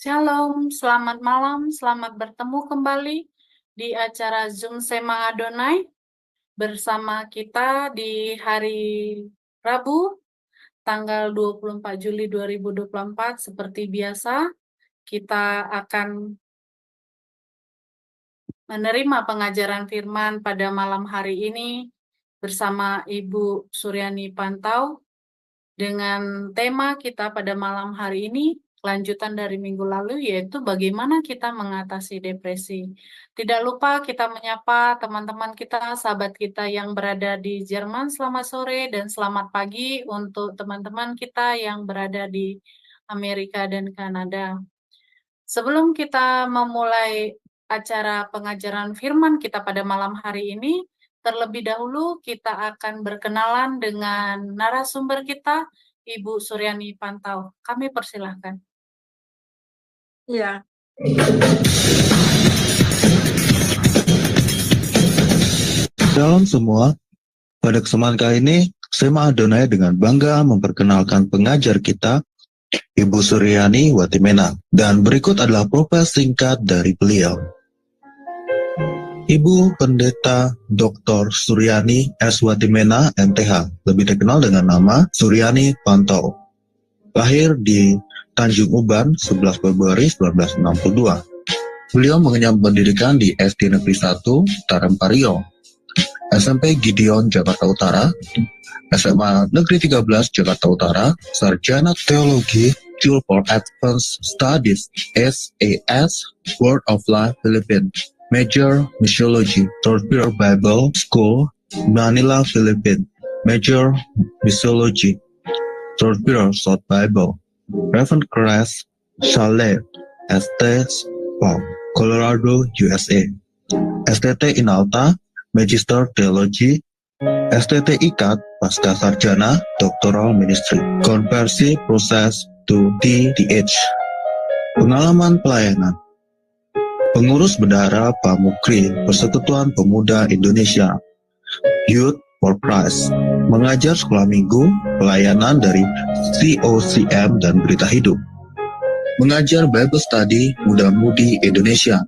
Shalom, selamat malam, selamat bertemu kembali di acara Zoom Sema Adonai bersama kita di hari Rabu, tanggal 24 Juli 2024. Seperti biasa, kita akan menerima pengajaran firman pada malam hari ini bersama Ibu Suryani Pantau dengan tema kita pada malam hari ini, kelanjutan dari minggu lalu, yaitu bagaimana kita mengatasi depresi. Tidak lupa kita menyapa teman-teman kita, sahabat kita yang berada di Jerman, selamat sore dan selamat pagi untuk teman-teman kita yang berada di Amerika dan Kanada. Sebelum kita memulai acara pengajaran firman kita pada malam hari ini, terlebih dahulu kita akan berkenalan dengan narasumber kita, Ibu Suryani Pantau. Kami persilahkan. Ya, Shalom semua, pada kesempatan kali ini, Sema Adonai dengan bangga memperkenalkan pengajar kita, Ibu Suryani Watimena. Dan berikut adalah profil singkat dari beliau. Ibu Pendeta Dr. Suryani S. Watimena, MTH, lebih dikenal dengan nama Suryani Pantau. Lahir di Tanjung Uban, 11 Februari 1962. Beliau mengenyam pendidikan di SD Negeri 1, Taramparyo, SMP Gideon Jakarta Utara, SMA Negeri 13 Jakarta Utara, Sarjana Teologi, School for Advanced Studies, SAS, Word of Life Philippines, Major Missiology, Torpedo Bible School, Manila, Philippines, Major Missiology, Torpedo South Bible, Reverend Crest, Chalet, ST Spa, Colorado, USA, STT Inalta, Magister Theology, STT IKAT, Pasca Sarjana, Doctoral Ministry, Konversi Proses to DTH. Pengalaman pelayanan. Pengurus Bendahara Pamukri, Persekutuan Pemuda Indonesia, Youth for Christ, mengajar sekolah minggu, pelayanan dari COCM dan Berita Hidup, mengajar Bible Study Muda-Mudi Indonesia,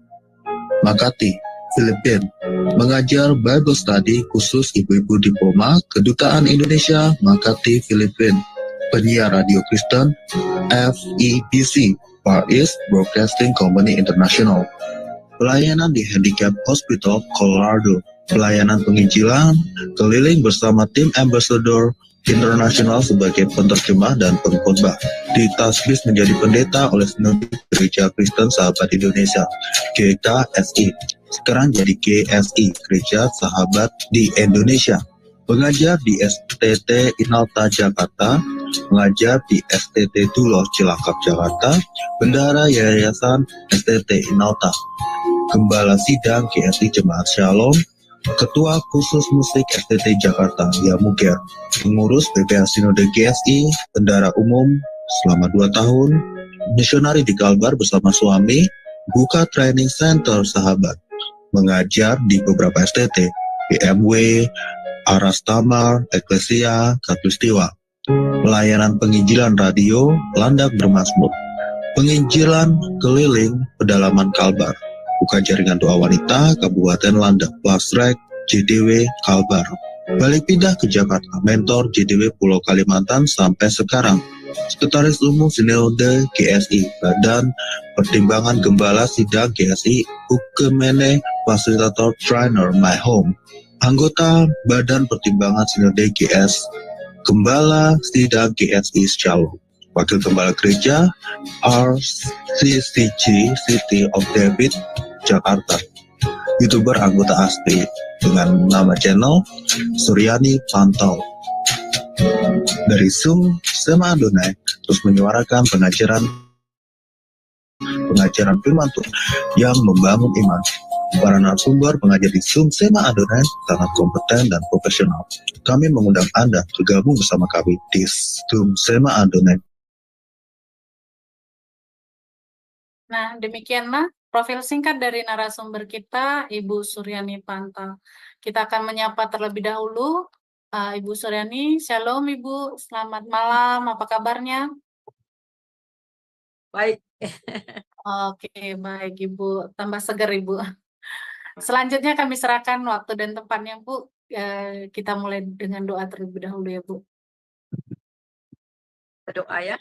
Makati, Filipina, mengajar Bible Study khusus ibu-ibu diploma Kedutaan Indonesia Makati Filipina, penyiar radio Kristen FEBC, Far East Broadcasting Company International, pelayanan di Handicap Hospital Colorado, pelayanan penginjilan keliling bersama tim Ambassador Internasional sebagai penerjemah dan pengkhotbah. Ditasbih menjadi pendeta oleh Sinode Gereja Kristen Sahabat Indonesia (GKSI). Sekarang jadi GSI, Gereja Sahabat di Indonesia. Pengajar di STT Inalta Jakarta, mengajar di STT Duloh Cilacap Jakarta, bendahara Yayasan STT Inalta, Gembala Sidang GSI Jemaat Shalom, Ketua Khusus Musik STT Jakarta, Yamuger, pengurus BPH Sinode GSI, bendahara umum selama 2 tahun, misionari di Kalbar bersama suami, buka training center sahabat, mengajar di beberapa STT, BMW, Aras Tamar, Eklesia, Katulistiwa, pelayanan penginjilan radio, Landak Bermazmur, penginjilan keliling pedalaman Kalbar, buka jaringan doa wanita, Kabupaten Landak, Pasrek, JDW, Kalbar, balik pindah ke Jakarta, mentor JDW Pulau Kalimantan sampai sekarang, Sekretaris Umum Sinode GSI, Badan Pertimbangan Gembala Sidang GSI, Ukemene Fasilitator Trainer My Home, anggota Badan Pertimbangan Sinode GS, Gembala Sidang GSI Shalom, Wakil Gembala Gereja RCCG City of David, Jakarta, YouTuber anggota ASPI dengan nama channel Suryani Pantau. Dari Zoom Sema Adonai terus menyuarakan pengajaran firman Tuhan yang membangun iman. Para narasumber pengajar di Zoom Sema Adonai sangat kompeten dan profesional. Kami mengundang Anda bergabung bersama kami di Zoom Sema Adonai. Nah, demikianlah profil singkat dari narasumber kita, Ibu Suryani Pantau. Kita akan menyapa terlebih dahulu Ibu Suryani. Shalom Ibu, selamat malam, apa kabarnya? Baik. Oke, baik Ibu. Tambah segar Ibu. Selanjutnya kami serahkan waktu dan tempatnya Bu. Kita mulai dengan doa terlebih dahulu ya Bu. Berdoa ya.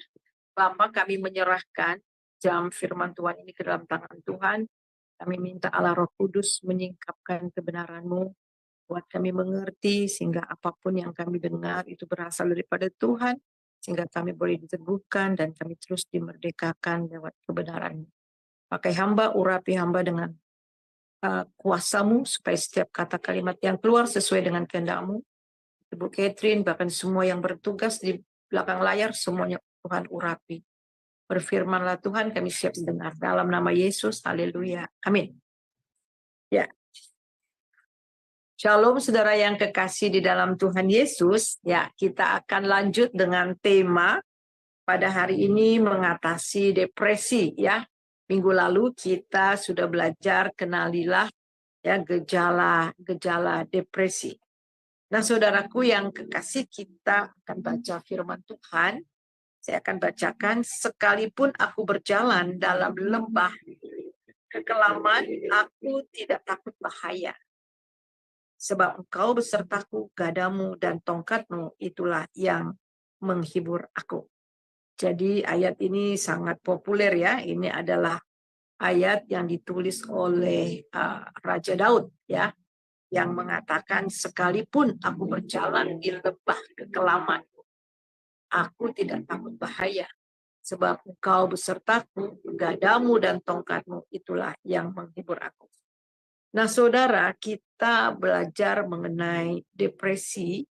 Bapa, kami menyerahkan jam firman Tuhan ini ke dalam tangan Tuhan. Kami minta Allah Roh Kudus menyingkapkan kebenaran-Mu, buat kami mengerti sehingga apapun yang kami dengar itu berasal daripada Tuhan, sehingga kami boleh diteguhkan dan kami terus dimerdekakan lewat kebenaran. Pakai hamba, urapi hamba dengan kuasa-Mu, supaya setiap kata kalimat yang keluar sesuai dengan kehendak-Mu. Ibu Catherine, bahkan semua yang bertugas di belakang layar, semuanya Tuhan urapi. Berfirmanlah Tuhan, kami siap dengar. Dalam nama Yesus, haleluya. Amin. Ya. Shalom saudara yang kekasih di dalam Tuhan Yesus. Ya, kita akan lanjut dengan tema pada hari ini mengatasi depresi ya. Minggu lalu kita sudah belajar kenalilah ya gejala depresi. Nah, saudaraku yang kekasih, kita akan baca firman Tuhan. Saya akan bacakan, sekalipun aku berjalan dalam lembah kekelaman, aku tidak takut bahaya. Sebab engkau besertaku, gadamu dan tongkatmu, itulah yang menghibur aku. Jadi ayat ini sangat populer ya. Ini adalah ayat yang ditulis oleh Raja Daud ya, yang mengatakan, sekalipun aku berjalan di lembah kekelaman, aku tidak takut bahaya. Sebab engkau besertaku, gadamu dan tongkatmu, itulah yang menghibur aku. Nah, saudara, kita belajar mengenai depresi.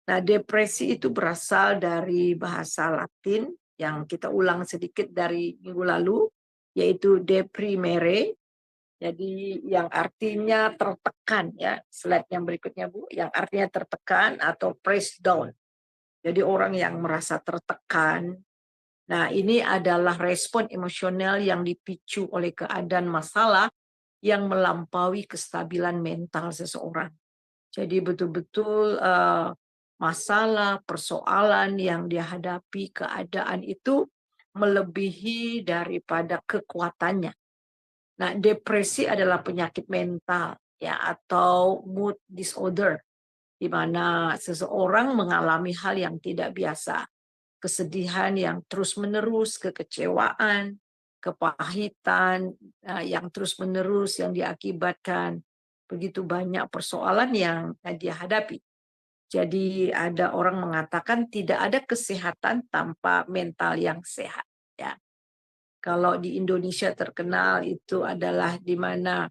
Nah, depresi itu berasal dari bahasa Latin yang kita ulang sedikit dari minggu lalu, yaitu deprimere. Jadi yang artinya tertekan ya. Slide yang berikutnya Bu, yang artinya tertekan atau pressed down. Jadi orang yang merasa tertekan. Nah, ini adalah respon emosional yang dipicu oleh keadaan masalah yang melampaui kestabilan mental seseorang. Jadi betul-betul masalah, persoalan yang dihadapi, keadaan itu melebihi daripada kekuatannya. Nah, depresi adalah penyakit mental ya, atau mood disorder, di mana seseorang mengalami hal yang tidak biasa, kesedihan yang terus-menerus, kekecewaan, kepahitan yang terus-menerus yang diakibatkan begitu banyak persoalan yang dia hadapi. Jadi ada orang mengatakan tidak ada kesehatan tanpa mental yang sehat. Ya. Kalau di Indonesia terkenal itu adalah di mana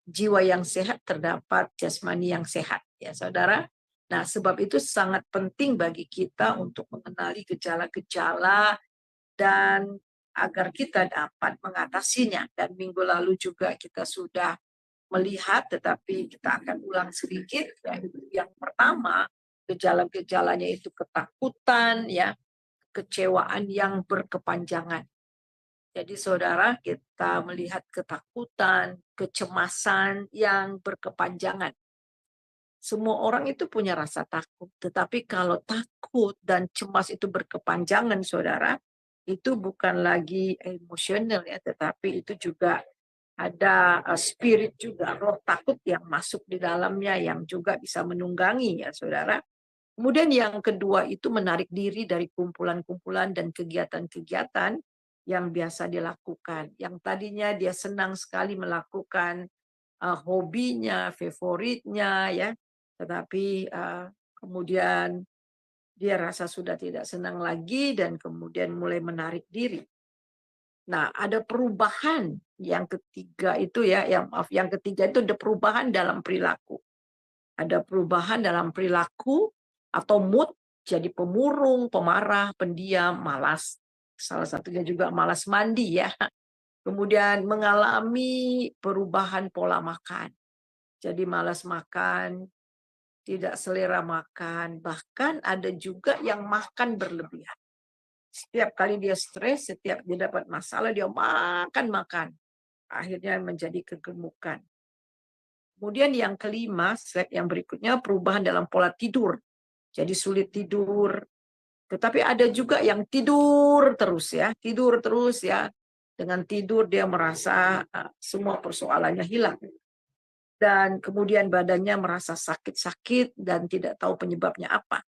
jiwa yang sehat terdapat jasmani yang sehat. Ya, saudara. Nah, sebab itu sangat penting bagi kita untuk mengenali gejala-gejala dan agar kita dapat mengatasinya. Dan minggu lalu juga kita sudah melihat, tetapi kita akan ulang sedikit. Yang pertama, gejala-gejalanya itu ketakutan, ya, kecewaan yang berkepanjangan. Jadi saudara, kita melihat ketakutan, kecemasan yang berkepanjangan. Semua orang itu punya rasa takut, tetapi kalau takut dan cemas itu berkepanjangan, saudara, itu bukan lagi emosional ya, tetapi itu juga ada spirit juga, roh takut yang masuk di dalamnya yang juga bisa menunggangi ya, saudara. Kemudian yang kedua itu menarik diri dari kumpulan-kumpulan dan kegiatan-kegiatan yang biasa dilakukan. Yang tadinya dia senang sekali melakukan hobinya, favoritnya ya, tetapi kemudian dia rasa sudah tidak senang lagi dan kemudian mulai menarik diri. Nah, ada perubahan yang ketiga itu ya, yang ketiga itu ada perubahan dalam perilaku. Ada perubahan dalam perilaku atau mood, jadi pemurung, pemarah, pendiam, malas. Salah satunya juga malas mandi ya. Kemudian mengalami perubahan pola makan. Jadi malas makan, tidak selera makan, bahkan ada juga yang makan berlebihan. Setiap kali dia stres, setiap dia dapat masalah, dia makan. Akhirnya menjadi kegemukan. Kemudian yang kelima, slide yang berikutnya, perubahan dalam pola tidur. Jadi sulit tidur, Tetapi ada juga yang tidur terus ya, tidur terus ya. Dengan tidur dia merasa semua persoalannya hilang. Dan kemudian badannya merasa sakit-sakit dan tidak tahu penyebabnya apa.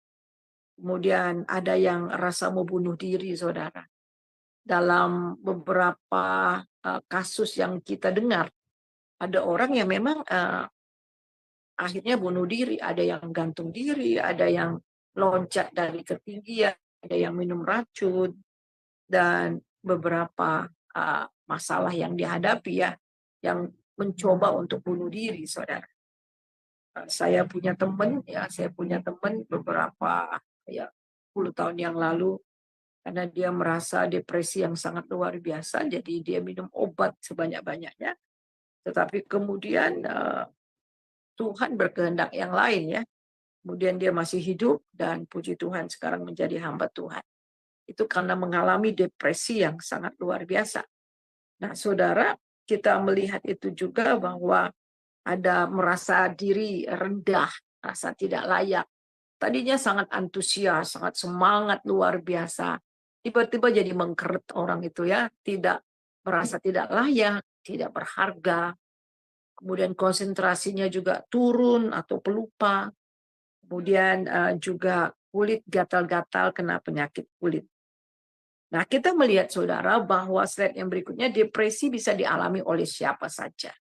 Kemudian ada yang rasa mau bunuh diri, saudara. Dalam beberapa kasus yang kita dengar, ada orang yang memang akhirnya bunuh diri, ada yang gantung diri, ada yang loncat dari ketinggian, ada yang minum racun, dan beberapa masalah yang dihadapi ya, yang mencoba untuk bunuh diri, saudara. Saya punya teman beberapa ya 10 tahun yang lalu, karena dia merasa depresi yang sangat luar biasa, jadi dia minum obat sebanyak-banyaknya. Tetapi kemudian Tuhan berkehendak yang lain ya. Kemudian dia masih hidup dan puji Tuhan sekarang menjadi hamba Tuhan. Itu karena mengalami depresi yang sangat luar biasa. Nah, saudara, kita melihat itu juga bahwa ada merasa diri rendah, rasa tidak layak. Tadinya sangat antusias, sangat semangat luar biasa. Tiba-tiba jadi mengkeret orang itu ya, tidak merasa tidak layak, tidak berharga. Kemudian konsentrasinya juga turun atau pelupa. Kemudian juga kulit gatal-gatal kena penyakit kulit. Nah, kita melihat saudara bahwa slide yang berikutnya, depresi bisa dialami oleh siapa saja.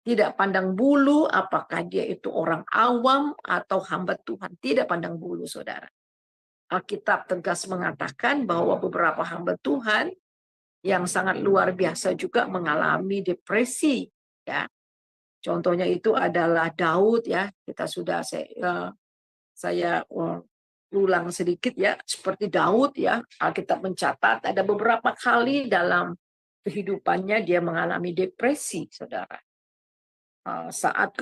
Tidak pandang bulu apakah dia itu orang awam atau hamba Tuhan. Tidak pandang bulu, saudara. Alkitab tegas mengatakan bahwa beberapa hamba Tuhan yang sangat luar biasa juga mengalami depresi. Ya, contohnya itu adalah Daud ya. Kita sudah saya ulang sedikit ya, seperti Daud ya. Alkitab mencatat ada beberapa kali dalam kehidupannya dia mengalami depresi, saudara. Saat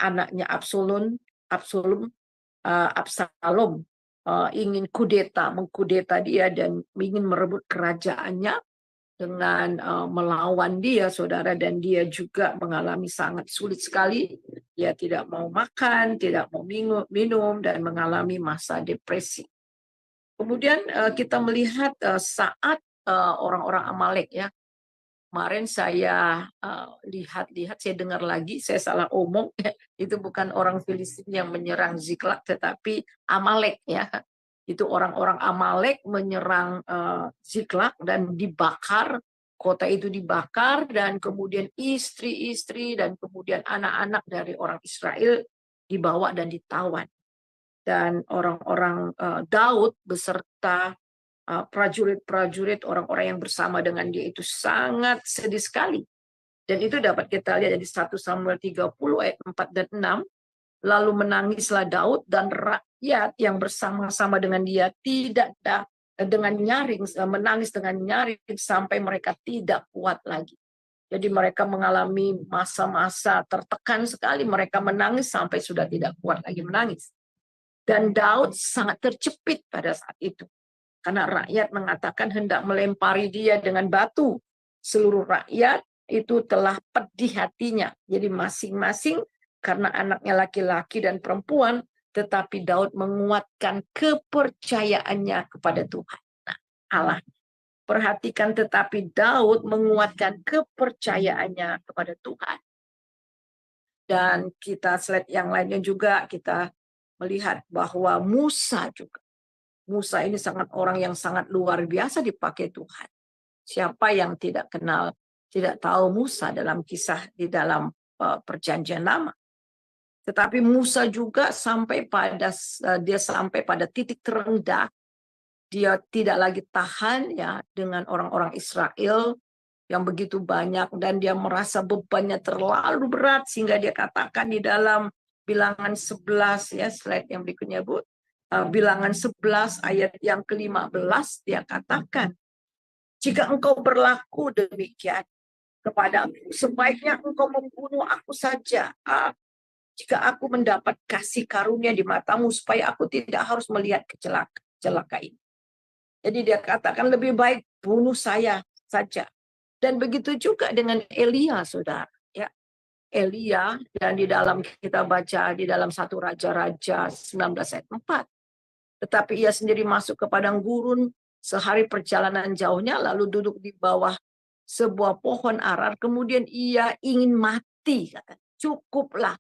anaknya Absalom ingin mengkudeta dia dan ingin merebut kerajaannya dengan melawan dia, saudara, dan dia juga mengalami sangat sulit sekali. Dia tidak mau makan, tidak mau minum, dan mengalami masa depresi. Kemudian kita melihat saat orang-orang Amalek ya. Kemarin saya lihat-lihat, saya dengar lagi, saya salah omong, itu bukan orang Filistin yang menyerang Ziklag, tetapi Amalek ya. Itu orang-orang Amalek menyerang Ziklag dan dibakar, kota itu dibakar, dan kemudian istri-istri dan kemudian anak-anak dari orang Israel dibawa dan ditawan. Dan orang-orang Daud beserta prajurit-prajurit, orang-orang yang bersama dengan dia itu sangat sedih sekali. Dan itu dapat kita lihat dari 1 Samuel 30 ayat 4 dan 6. Lalu menangislah Daud dan rakyat yang bersama-sama dengan dia tidak dengan nyaring, menangis dengan nyaring sampai mereka tidak kuat lagi. Jadi mereka mengalami masa-masa tertekan sekali, mereka menangis sampai sudah tidak kuat lagi menangis. Dan Daud sangat terjepit pada saat itu. Karena rakyat mengatakan hendak melempari dia dengan batu. Seluruh rakyat itu telah pedih hatinya. Jadi masing-masing karena anaknya laki-laki dan perempuan, tetapi Daud menguatkan kepercayaannya kepada Tuhan. Nah, Allah. Perhatikan, tetapi Daud menguatkan kepercayaannya kepada Tuhan. Dan kita slide yang lainnya juga kita melihat bahwa Musa juga. Musa ini orang yang sangat luar biasa dipakai Tuhan. Siapa yang tidak kenal, tidak tahu Musa dalam kisah di dalam perjanjian lama. Tetapi Musa juga sampai pada titik terendah. Dia tidak lagi tahan ya dengan orang-orang Israel yang begitu banyak, dan dia merasa bebannya terlalu berat sehingga dia katakan di dalam Bilangan 11 ya, slide yang berikutnya Bu. Bilangan 11 ayat yang ke-15 dia katakan, jika engkau berlaku demikian kepadaku, sebaiknya engkau membunuh aku saja. Jika aku mendapat kasih karunia di matamu, supaya aku tidak harus melihat celaka ini. Jadi dia katakan lebih baik bunuh saya saja. Dan begitu juga dengan Elia, saudara. Ya, Elia, dan di dalam kita baca di dalam 1 Raja-Raja 19 ayat 4. Tetapi ia sendiri masuk ke padang gurun sehari perjalanan jauhnya, lalu duduk di bawah sebuah pohon arar. Kemudian ia ingin mati, kata, cukuplah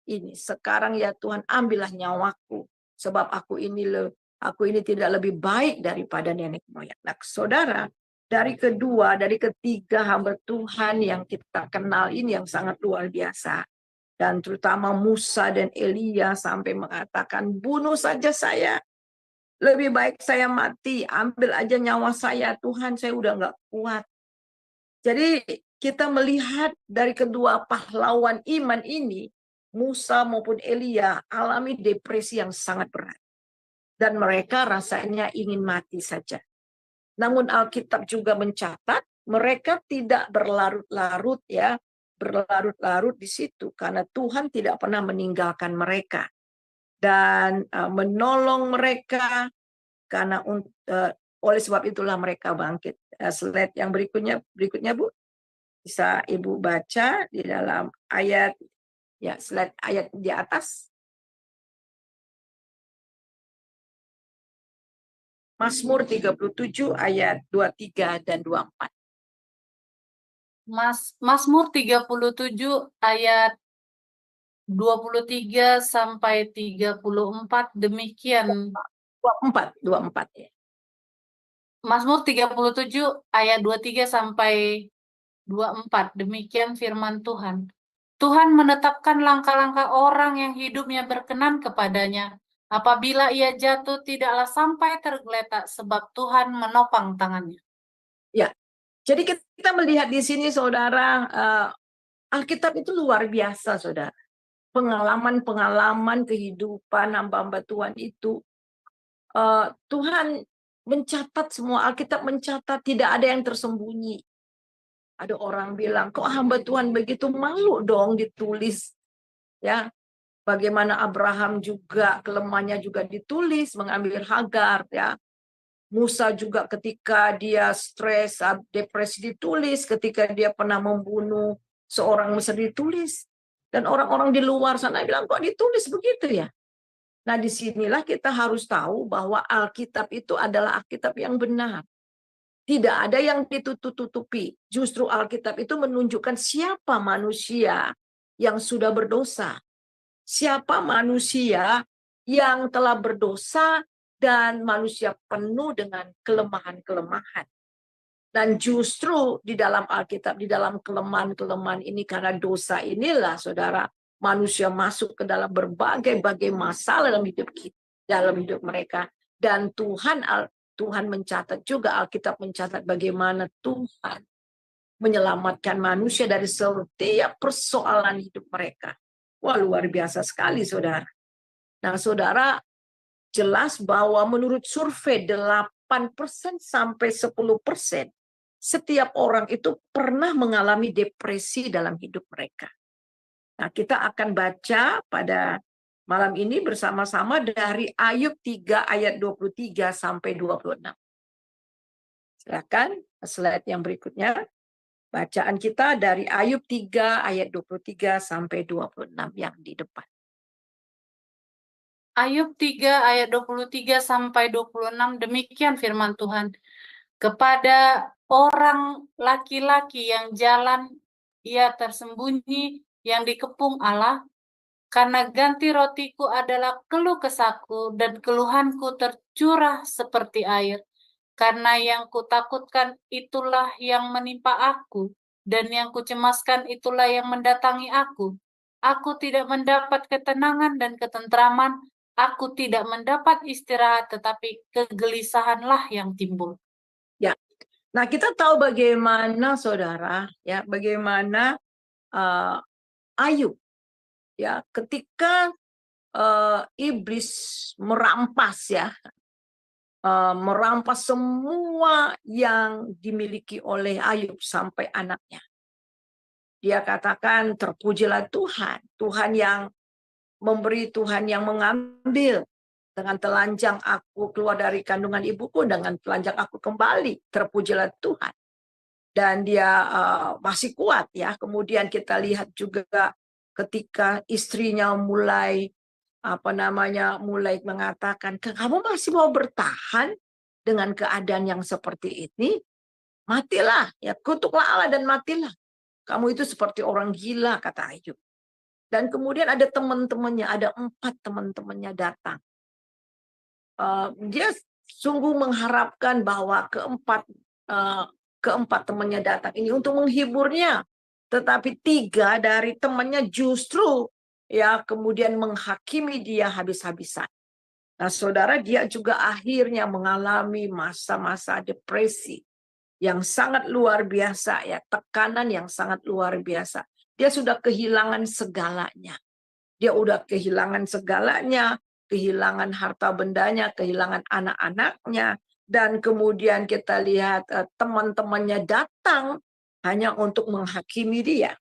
ini. Sekarang ya Tuhan, ambillah nyawaku, sebab aku ini tidak lebih baik daripada nenek moyang. Nah, saudara, dari ketiga hamba Tuhan yang kita kenal ini yang sangat luar biasa. Dan terutama Musa dan Elia sampai mengatakan, bunuh saja saya. Lebih baik saya mati, ambil aja nyawa saya, Tuhan, saya udah nggak kuat. Jadi kita melihat dari kedua pahlawan iman ini, Musa maupun Elia alami depresi yang sangat berat. Dan mereka rasanya ingin mati saja. Namun Alkitab juga mencatat, mereka tidak berlarut-larut di situ, karena Tuhan tidak pernah meninggalkan mereka. Dan menolong mereka, karena oleh sebab itulah mereka bangkit. Slide yang berikutnya Bu, bisa Ibu baca di dalam ayat, ya slide ayat di atas. Mazmur 37 ayat 23 dan 24. Mazmur 37 ayat 23 sampai 34 demikian. 24 ya. Mazmur 37 ayat 23 sampai 24 demikian firman Tuhan. Tuhan menetapkan langkah-langkah orang yang hidupnya berkenan kepadanya. Apabila ia jatuh, tidaklah sampai tergeletak, sebab Tuhan menopang tangannya. Ya, jadi kita melihat di sini, saudara, Alkitab itu luar biasa, saudara. Pengalaman-pengalaman kehidupan hamba-hamba Tuhan itu, Tuhan mencatat semua. Alkitab mencatat, tidak ada yang tersembunyi. Ada orang bilang, kok hamba Tuhan begitu, malu dong ditulis. Ya, bagaimana Abraham juga kelemahannya juga ditulis, mengambil Hagar, ya. Musa juga ketika dia stres, depresi ditulis, ketika dia pernah membunuh seorang Mesir ditulis. Dan orang-orang di luar sana bilang, kok ditulis begitu ya? Nah, disinilah kita harus tahu bahwa Alkitab itu adalah Alkitab yang benar. Tidak ada yang ditutup-tutupi. Justru Alkitab itu menunjukkan siapa manusia yang sudah berdosa. Siapa manusia yang telah berdosa dan manusia penuh dengan kelemahan-kelemahan. Dan justru di dalam Alkitab, di dalam kelemahan-kelemahan ini, karena dosa inilah, saudara, manusia masuk ke dalam berbagai-bagai masalah dalam hidup mereka. Dan Tuhan mencatat juga, Alkitab mencatat bagaimana Tuhan menyelamatkan manusia dari setiap persoalan hidup mereka. Wah, luar biasa sekali, saudara. Nah, saudara, jelas bahwa menurut survei 8% sampai 10% setiap orang itu pernah mengalami depresi dalam hidup mereka. Nah, kita akan baca pada malam ini bersama-sama dari Ayub 3 ayat 23 sampai 26. Silakan slide yang berikutnya. Bacaan kita dari Ayub 3 ayat 23 sampai 26 yang di depan. Ayub 3 ayat 23 sampai 26 demikian firman Tuhan. Kepada orang laki-laki yang jalan ia tersembunyi, yang dikepung Allah, karena ganti rotiku adalah keluh kesahku dan keluhanku tercurah seperti air. Karena yang kutakutkan itulah yang menimpa aku, dan yang kucemaskan itulah yang mendatangi aku. Aku tidak mendapat ketenangan dan ketentraman, aku tidak mendapat istirahat, tetapi kegelisahanlah yang timbul. Ya, nah kita tahu bagaimana, saudara, ya, bagaimana Ayub, ya, ketika iblis merampas, ya, merampas semua yang dimiliki oleh Ayub sampai anaknya. Dia katakan, terpujilah Tuhan, Tuhan yang memberi, Tuhan yang mengambil. Dengan telanjang aku keluar dari kandungan ibuku, dengan telanjang aku kembali. Terpujilah Tuhan. Dan dia masih kuat, ya. Kemudian kita lihat juga ketika istrinya mulai mulai mengatakan, kamu masih mau bertahan dengan keadaan yang seperti ini? Matilah, ya kutuklah Allah dan matilah. Kamu itu seperti orang gila, kata Ayub. Dan kemudian ada teman-temannya, ada 4 teman-temannya datang. Dia sungguh mengharapkan bahwa keempat temannya datang ini untuk menghiburnya. Tetapi 3 dari temannya justru ya kemudian menghakimi dia habis-habisan. Nah, saudara, dia juga akhirnya mengalami masa-masa depresi yang sangat luar biasa, ya, tekanan yang sangat luar biasa. Dia sudah kehilangan segalanya. Dia udah kehilangan segalanya, kehilangan harta bendanya, kehilangan anak-anaknya, dan kemudian kita lihat teman-temannya datang hanya untuk menghakimi dia.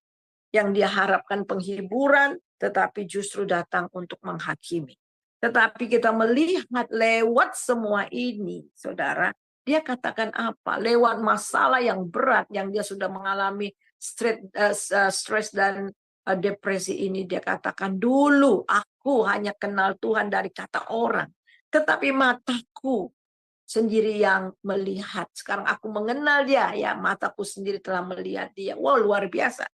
Yang dia harapkan penghiburan, tetapi justru datang untuk menghakimi. Tetapi kita melihat lewat semua ini, saudara, dia katakan apa? Lewat masalah yang berat yang dia sudah mengalami, stres dan depresi ini, dia katakan, dulu aku hanya kenal Tuhan dari kata orang, tetapi mataku sendiri yang melihat. Sekarang aku mengenal dia, ya, mataku sendiri telah melihat dia. Wow, luar biasa.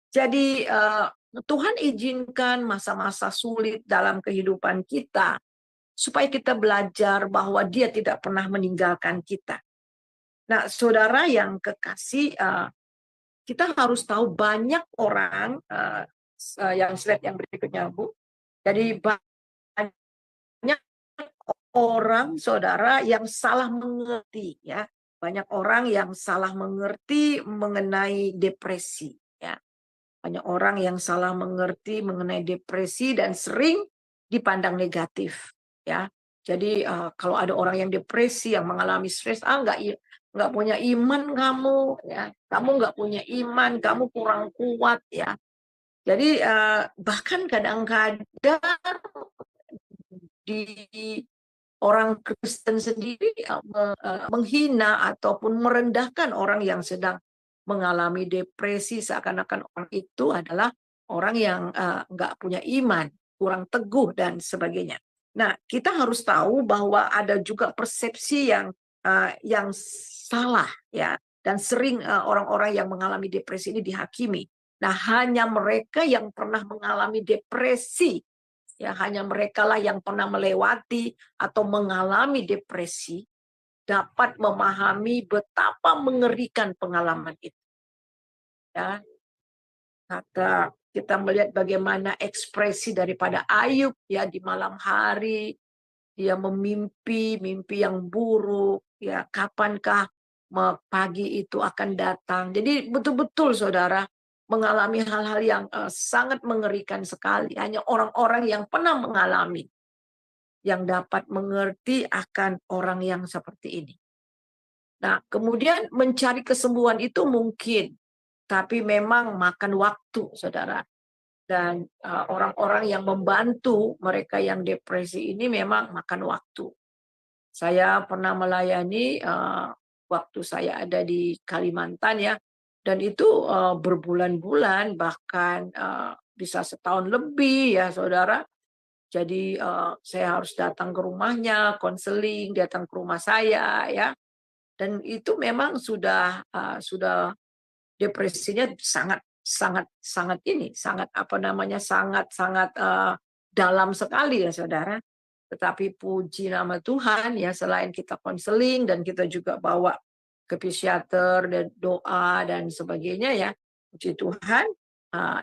Jadi Tuhan izinkan masa-masa sulit dalam kehidupan kita supaya kita belajar bahwa Dia tidak pernah meninggalkan kita. Nah, saudara yang kekasih, kita harus tahu banyak orang, yang slide yang berikutnya, Bu. Jadi banyak orang, saudara, yang salah mengerti, ya. Banyak orang yang salah mengerti mengenai depresi, ya. Banyak orang yang salah mengerti mengenai depresi dan sering dipandang negatif, ya. Jadi kalau ada orang yang depresi, yang mengalami stres, nggak punya iman kamu, ya. Kamu nggak punya iman, kamu kurang kuat, ya. Jadi bahkan kadang-kadang di orang Kristen sendiri menghina ataupun merendahkan orang yang sedang mengalami depresi, seakan-akan orang itu adalah orang yang nggak punya iman, kurang teguh dan sebagainya. Nah, kita harus tahu bahwa ada juga persepsi yang salah, ya, dan sering orang-orang yang mengalami depresi ini dihakimi. Nah, hanya mereka yang pernah mengalami depresi, ya, hanya mereka lah yang pernah melewati atau mengalami depresi dapat memahami betapa mengerikan pengalaman itu. Ya, kita melihat bagaimana ekspresi daripada Ayub, ya, di malam hari dia memimpi mimpi yang buruk, ya, kapankah pagi itu akan datang. Jadi betul-betul, saudara, mengalami hal-hal yang sangat mengerikan sekali. Hanya orang-orang yang pernah mengalami yang dapat mengerti akan orang yang seperti ini. Nah, kemudian mencari kesembuhan itu mungkin, tapi memang makan waktu, saudara. Dan orang-orang yang membantu mereka yang depresi ini memang makan waktu. Saya pernah melayani waktu saya ada di Kalimantan, ya, dan itu berbulan-bulan, bahkan bisa setahun lebih, ya, saudara. Jadi saya harus datang ke rumahnya, konseling, datang ke rumah saya, ya. Dan itu memang sudah depresinya sangat dalam sekali, ya, saudara. Tetapi puji nama Tuhan, ya, selain kita konseling dan kita juga bawa ke psikiater dan doa dan sebagainya, ya, puji Tuhan,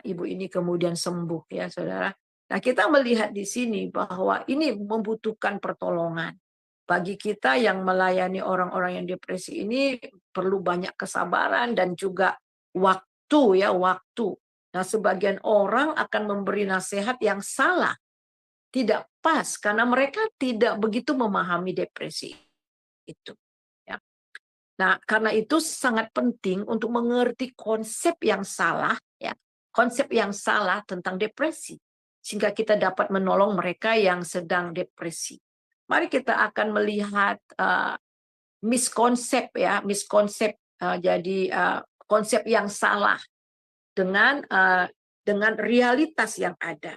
ibu ini kemudian sembuh, ya, saudara. Nah, kita melihat di sini bahwa ini membutuhkan pertolongan. Bagi kita yang melayani orang-orang yang depresi ini perlu banyak kesabaran dan juga waktu, ya, waktu. Nah, sebagian orang akan memberi nasihat yang salah, tidak pas, karena mereka tidak begitu memahami depresi itu, ya. Nah, karena itu sangat penting untuk mengerti konsep yang salah, ya, konsep yang salah tentang depresi, sehingga kita dapat menolong mereka yang sedang depresi. Mari kita akan melihat miskonsep, ya, jadi konsep yang salah dengan realitas yang ada.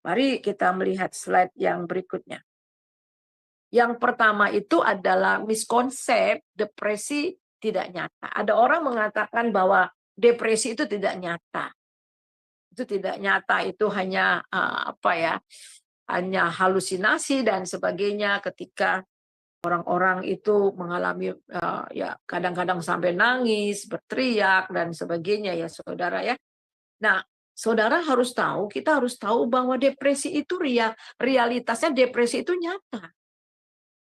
Mari kita melihat slide yang berikutnya. Yang pertama itu adalah miskonsep depresi tidak nyata. Ada orang mengatakan bahwa depresi itu tidak nyata. Itu tidak nyata, itu hanya hanya halusinasi dan sebagainya. Ketika orang-orang itu mengalami ya kadang-kadang sampai nangis, berteriak dan sebagainya ya saudara ya. Nah, saudara harus tahu, kita harus tahu bahwa depresi itu realitasnya depresi itu nyata.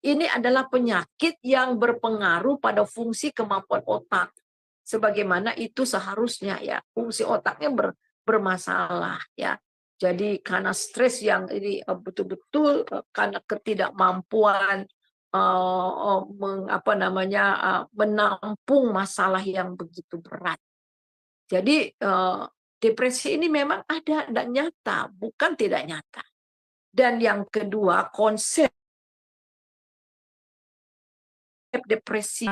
Ini adalah penyakit yang berpengaruh pada fungsi kemampuan otak. Sebagaimana itu seharusnya ya, fungsi otaknya bermasalah ya. Jadi karena stres yang ini betul-betul karena ketidakmampuan menampung masalah yang begitu berat. Jadi depresi ini memang ada dan nyata, bukan tidak nyata. Dan yang kedua, konsep depresi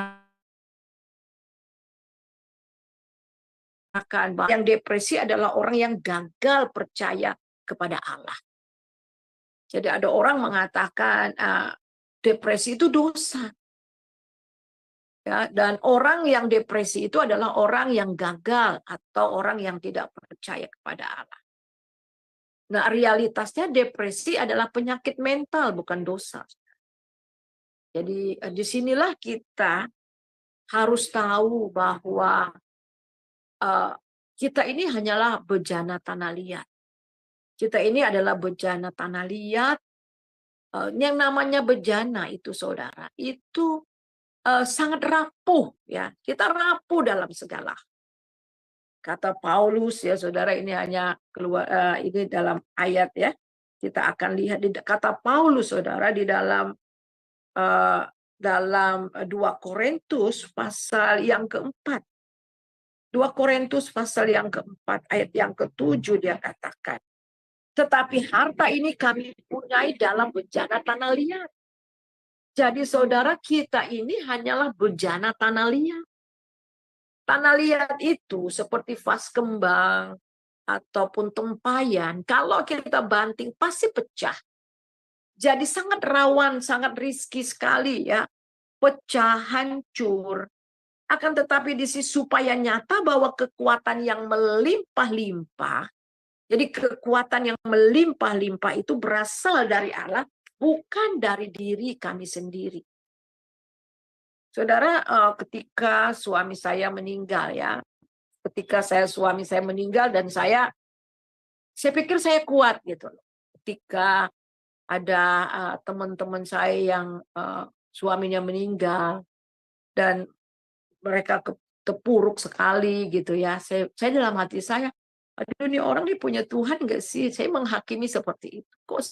yang depresi adalah orang yang gagal percaya kepada Allah. Jadi ada orang mengatakan depresi itu dosa. Ya, dan orang yang depresi itu adalah orang yang gagal atau orang yang tidak percaya kepada Allah. Nah, realitasnya depresi adalah penyakit mental, bukan dosa. Jadi disinilah kita harus tahu bahwa kita ini hanyalah bejana tanah liat. Kita ini adalah bejana tanah liat. Yang namanya bejana itu saudara, itu sangat rapuh ya. Kita rapuh dalam segala. Kata Paulus ya saudara, ini hanya keluar ini dalam ayat ya. Kita akan lihat kata Paulus saudara di dalam 2 Korintus pasal yang keempat. 2 Korintus pasal yang keempat, ayat yang ke-7 dia katakan. Tetapi harta ini kami punyai dalam bejana tanah liat. Jadi saudara, kita ini hanyalah bejana tanah liat. Tanah liat itu seperti vas kembang ataupun tempayan. Kalau kita banting pasti pecah. Jadi sangat rawan, sangat riski sekali ya. Pecah, hancur. Akan tetapi di sisi supaya nyata bahwa kekuatan yang melimpah-limpah, jadi kekuatan yang melimpah-limpah itu berasal dari Allah, bukan dari diri kami sendiri. Saudara, ketika suami saya meninggal ya, ketika suami saya meninggal dan saya pikir saya kuat gitu. Ketika ada teman-teman saya yang suaminya meninggal dan mereka terpuruk sekali gitu ya. Saya dalam hati saya, aduh ini orang ini punya Tuhan nggak sih? Saya menghakimi seperti itu. Kok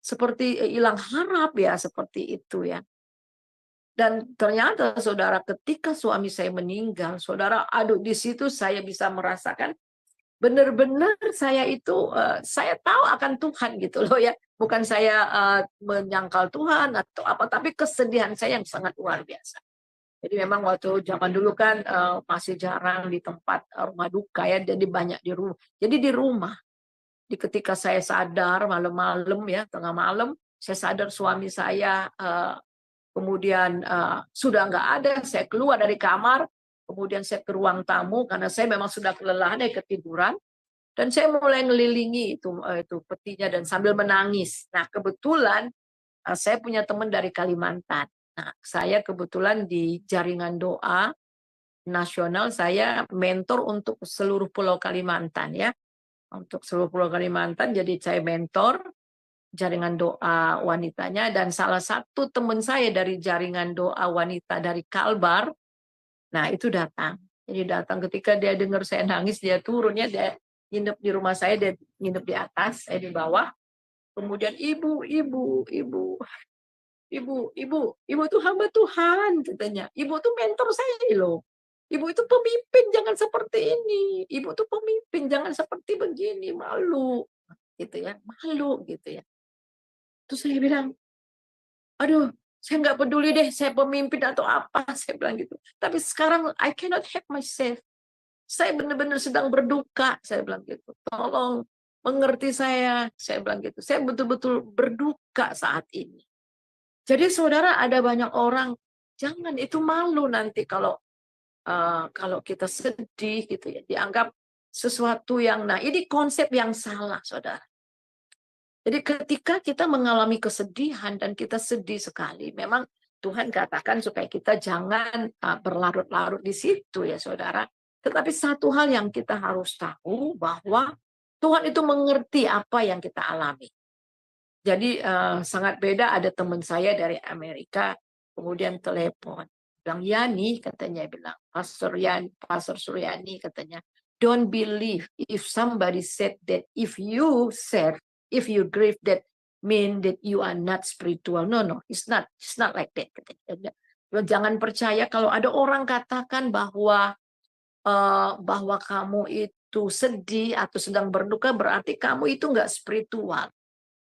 seperti hilang harap ya, seperti itu ya. Dan ternyata saudara, ketika suami saya meninggal, saudara, aduh di situ saya bisa merasakan benar-benar saya itu saya tahu akan Tuhan gitu loh ya. Bukan saya menyangkal Tuhan atau apa, tapi kesedihan saya yang sangat luar biasa. Jadi memang waktu zaman dulu kan masih jarang di tempat rumah duka ya, jadi banyak di rumah. Jadi di rumah, ketika saya sadar malam-malam ya, tengah malam, saya sadar suami saya kemudian sudah nggak ada. Saya keluar dari kamar, kemudian saya ke ruang tamu karena saya memang sudah kelelahan ya, ketiduran. Dan saya mulai ngelilingi itu petinya dan sambil menangis. Nah kebetulan saya punya teman dari Kalimantan. Nah, saya kebetulan di jaringan doa nasional, saya mentor untuk seluruh Pulau Kalimantan ya. Untuk seluruh Pulau Kalimantan, jadi saya mentor jaringan doa wanitanya, dan salah satu teman saya dari jaringan doa wanita dari Kalbar, nah itu datang. Jadi datang ketika dia dengar saya nangis, dia turun ya, dia nginep di rumah saya, dia nginep di atas, saya di bawah. Kemudian ibu tuh hamba Tuhan katanya. Ibu tuh mentor saya loh. Ibu itu pemimpin, jangan seperti ini. Ibu tuh pemimpin, jangan seperti begini, malu. Gitu ya, malu gitu ya. Terus saya bilang, aduh, saya nggak peduli deh, saya pemimpin atau apa, saya bilang gitu. Tapi sekarang I cannot help myself. Saya benar-benar sedang berduka, saya bilang gitu. Tolong mengerti saya bilang gitu. Saya betul-betul berduka saat ini. Jadi saudara, ada banyak orang, jangan, itu malu nanti kalau kita sedih gitu ya, dianggap sesuatu yang, nah ini konsep yang salah saudara. Jadi ketika kita mengalami kesedihan dan kita sedih sekali, memang Tuhan katakan supaya kita jangan berlarut-larut di situ ya saudara. Tetapi satu hal yang kita harus tahu bahwa Tuhan itu mengerti apa yang kita alami. Jadi sangat beda, ada teman saya dari Amerika, kemudian telepon. Bilang, Yani, katanya, bilang, Pastor Suryani katanya, don't believe if somebody said that if you grieve, that mean that you are not spiritual. No, it's not like that. Katanya. Jangan percaya kalau ada orang katakan bahwa kamu itu sedih atau sedang berduka, berarti kamu itu nggak spiritual.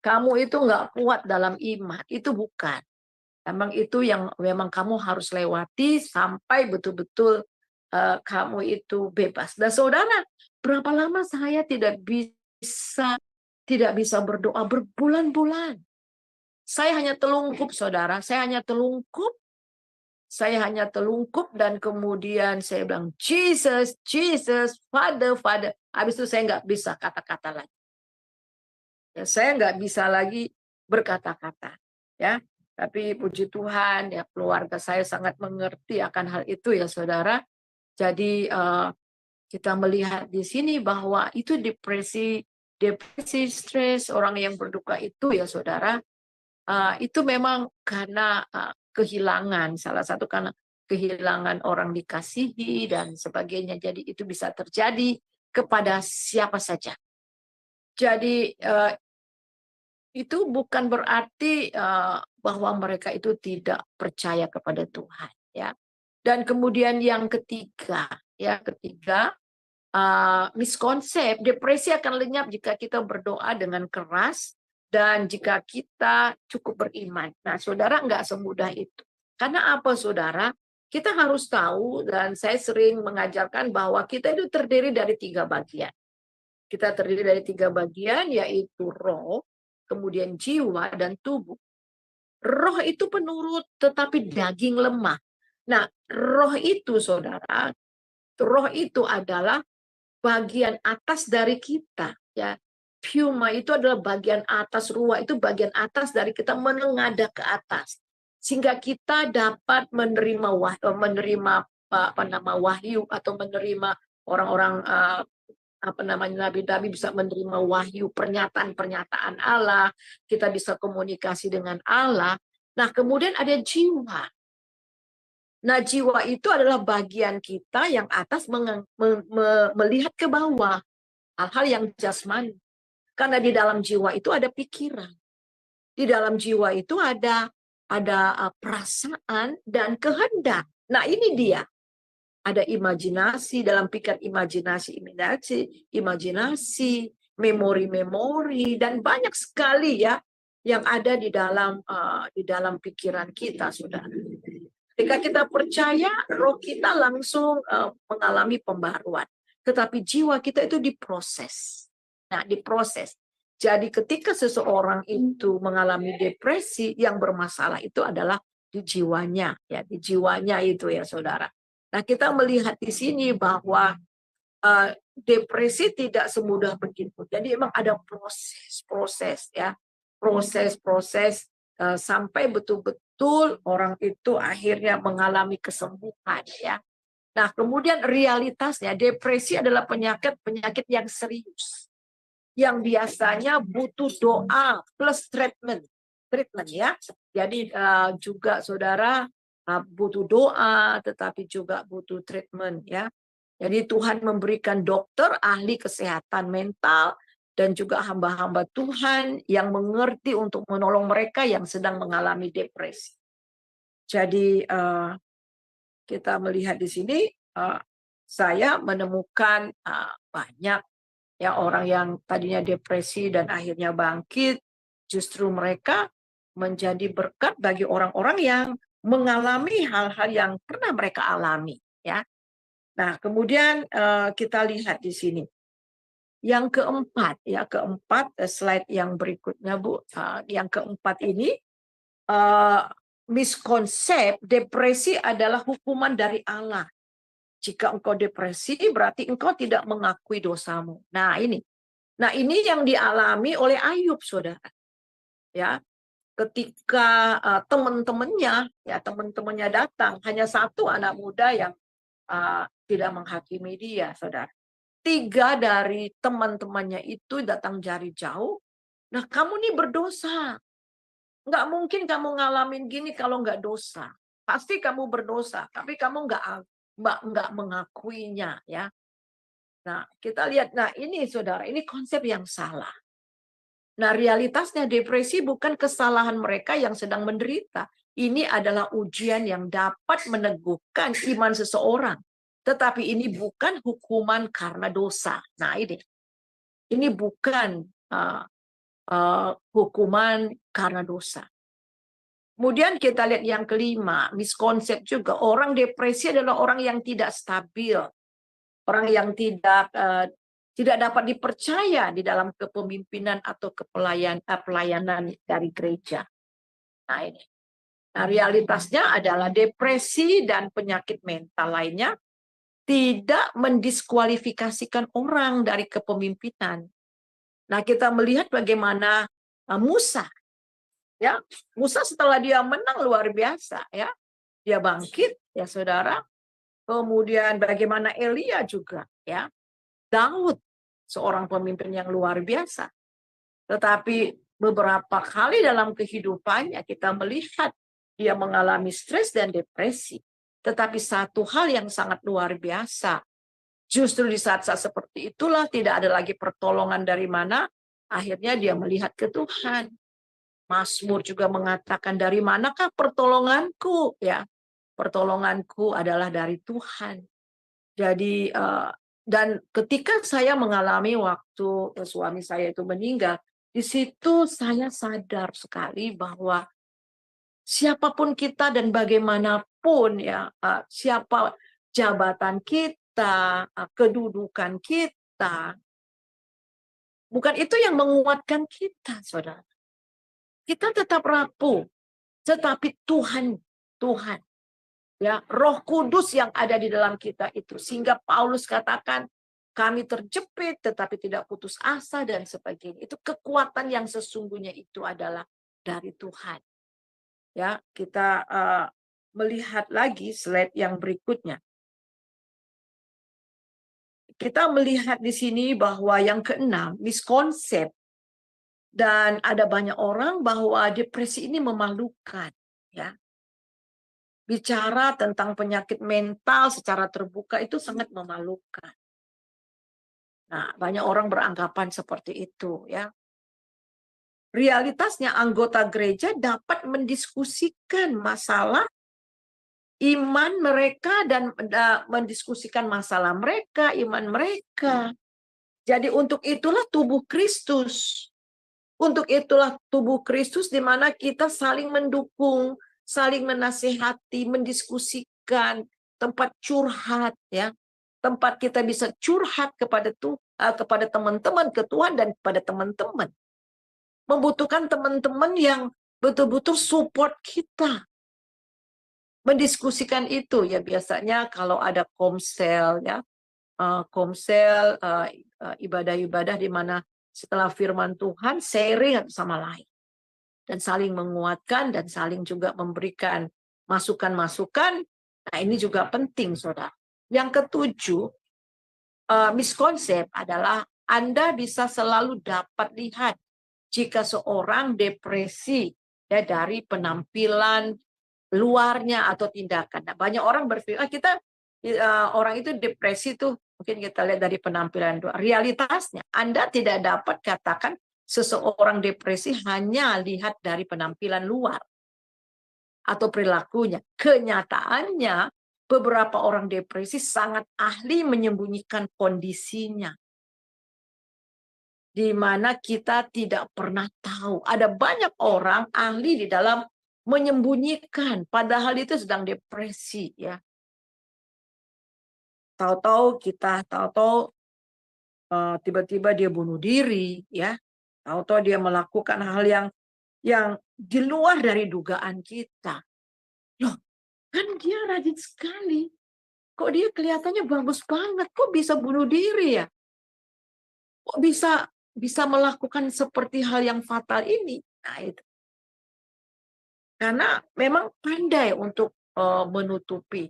Kamu itu nggak kuat dalam iman. Itu bukan. Memang itu yang memang kamu harus lewati sampai betul-betul kamu itu bebas. Dan saudara, berapa lama saya tidak bisa berdoa berbulan-bulan. Saya hanya telungkup, saudara. Saya hanya telungkup dan kemudian saya bilang, Jesus, Father. Habis itu saya nggak bisa kata-kata lagi. Ya, saya nggak bisa lagi berkata-kata. Ya, tapi puji Tuhan, ya keluarga saya sangat mengerti akan hal itu ya saudara. Jadi kita melihat di sini bahwa itu depresi, stres, orang yang berduka itu ya saudara, itu memang karena kehilangan, salah satu karena kehilangan orang dikasihi dan sebagainya. Jadi itu bisa terjadi kepada siapa saja. Jadi itu bukan berarti bahwa mereka itu tidak percaya kepada Tuhan, ya. Dan kemudian yang ketiga, miskonsep, depresi akan lenyap jika kita berdoa dengan keras dan jika kita cukup beriman. Nah, saudara, nggak semudah itu. Karena apa, saudara? Kita harus tahu, dan saya sering mengajarkan bahwa kita itu terdiri dari 3 bagian. Kita terdiri dari 3 bagian, yaitu roh, kemudian jiwa, dan tubuh. Roh itu penurut, tetapi daging lemah. Nah, roh itu, saudara, roh itu adalah bagian atas dari kita. Ya, pneuma itu adalah bagian atas, ruah itu bagian atas dari kita, menengadah ke atas, sehingga kita dapat menerima wahyu atau menerima orang-orang nabi-nabi bisa menerima wahyu, pernyataan-pernyataan Allah, kita bisa komunikasi dengan Allah. Nah, kemudian ada jiwa. Nah, jiwa itu adalah bagian kita yang atas melihat ke bawah, hal-hal yang jasmani. Karena di dalam jiwa itu ada pikiran. Di dalam jiwa itu ada perasaan dan kehendak. Nah, ini dia. Ada imajinasi, dalam pikiran imajinasi, memori, dan banyak sekali ya yang ada di dalam pikiran kita, saudara. Ketika kita percaya, roh kita langsung mengalami pembaruan. Tetapi jiwa kita itu diproses. Nah, diproses. Jadi ketika seseorang itu mengalami depresi, yang bermasalah itu adalah di jiwanya, ya, di jiwanya itu ya, saudara. Nah, kita melihat di sini bahwa depresi tidak semudah begitu. Jadi memang ada proses ya, proses sampai betul-betul orang itu akhirnya mengalami kesembuhan ya. Nah, kemudian realitasnya depresi adalah penyakit yang serius, yang biasanya butuh doa plus treatment ya. Jadi juga saudara, butuh doa, tetapi juga butuh treatment ya. Jadi Tuhan memberikan dokter, ahli kesehatan mental, dan juga hamba-hamba Tuhan yang mengerti untuk menolong mereka yang sedang mengalami depresi. Jadi kita melihat di sini, saya menemukan banyak ya orang yang tadinya depresi dan akhirnya bangkit. Justru mereka menjadi berkat bagi orang-orang yang mengalami hal-hal yang pernah mereka alami ya. Nah, kemudian kita lihat di sini Yang keempat, ya keempat, slide yang berikutnya Bu. Yang keempat ini miskonsep depresi adalah hukuman dari Allah. Jika engkau depresi berarti engkau tidak mengakui dosamu. Nah ini yang dialami oleh Ayub, saudara. Ya, ketika teman-temannya datang, hanya satu anak muda yang tidak menghakimi dia, saudara. 3 dari teman-temannya itu datang dari jauh. Nah, kamu nih berdosa. Nggak mungkin kamu ngalamin gini kalau nggak dosa. Pasti kamu berdosa, tapi kamu nggak mengakuinya, ya. Nah, kita lihat, nah ini saudara, ini konsep yang salah. Nah, realitasnya depresi bukan kesalahan mereka yang sedang menderita. Ini adalah ujian yang dapat meneguhkan iman seseorang. Tetapi ini bukan hukuman karena dosa. Nah, ini bukan hukuman karena dosa. Kemudian kita lihat yang kelima, miskonsep juga. Orang depresi adalah orang yang tidak stabil. Orang yang tidak dapat dipercaya di dalam kepemimpinan atau pelayanan dari gereja. Nah, ini. Nah, realitasnya adalah depresi dan penyakit mental lainnya tidak mendiskualifikasikan orang dari kepemimpinan. Nah, kita melihat bagaimana Musa, ya, Musa setelah dia menang luar biasa, ya, dia bangkit, ya saudara. Kemudian bagaimana Elia juga, ya, Daud, seorang pemimpin yang luar biasa. Tetapi beberapa kali dalam kehidupannya kita melihat dia mengalami stres dan depresi. Tetapi satu hal yang sangat luar biasa, justru di saat-saat seperti itulah tidak ada lagi pertolongan dari mana, akhirnya dia melihat ke Tuhan. Mazmur juga mengatakan, dari manakah pertolonganku? Ya, pertolonganku adalah dari Tuhan. Jadi dan ketika saya mengalami waktu suami saya itu meninggal, di situ saya sadar sekali bahwa siapapun kita dan bagaimanapun, ya, siapa jabatan kita, kedudukan kita, bukan itu yang menguatkan kita, saudara. Kita tetap rapuh, tetapi Tuhan, ya, Roh Kudus yang ada di dalam kita itu, sehingga Paulus katakan kami terjepit tetapi tidak putus asa dan sebagainya. Itu kekuatan yang sesungguhnya itu adalah dari Tuhan. Ya, kita melihat lagi slide yang berikutnya. Kita melihat di sini bahwa yang keenam, miskonsep. Dan ada banyak orang bahwa depresi ini memalukan, ya. Bicara tentang penyakit mental secara terbuka itu sangat memalukan. Nah, banyak orang beranggapan seperti itu, ya. Realitasnya anggota gereja dapat mendiskusikan masalah iman mereka dan mendiskusikan masalah mereka, iman mereka. Jadi untuk itulah tubuh Kristus. Untuk itulah tubuh Kristus di mana kita saling mendukung, saling menasihati, mendiskusikan, tempat curhat, ya. Tempat kita bisa curhat kepada teman-teman, ke Tuhan dan kepada teman-teman. Membutuhkan teman-teman yang betul-betul support kita. Mendiskusikan itu, ya, biasanya kalau ada komsel, ya. Komsel, ibadah-ibadah di mana setelah firman Tuhan, sharing sama lain. Dan saling menguatkan dan saling juga memberikan masukan-masukan. Nah, ini juga penting, saudara. Yang ketujuh, miskonsep adalah Anda bisa selalu dapat lihat jika seorang depresi, ya, dari penampilan luarnya atau tindakan. Nah, banyak orang berpikir, orang itu depresi tuh mungkin kita lihat dari penampilan luar. Realitasnya, Anda tidak dapat katakan seseorang depresi hanya lihat dari penampilan luar atau perilakunya. Kenyataannya, beberapa orang depresi sangat ahli menyembunyikan kondisinya. Di mana kita tidak pernah tahu. Ada banyak orang ahli di dalam menyembunyikan, padahal itu sedang depresi, ya. Tahu-tahu tiba-tiba dia bunuh diri, ya, atau dia melakukan hal yang di luar dari dugaan kita. Loh, kan dia rajin sekali. Kok dia kelihatannya bagus banget? Kok bisa bunuh diri ya? Kok bisa melakukan seperti hal yang fatal ini? Nah, itu. Karena memang pandai untuk menutupi.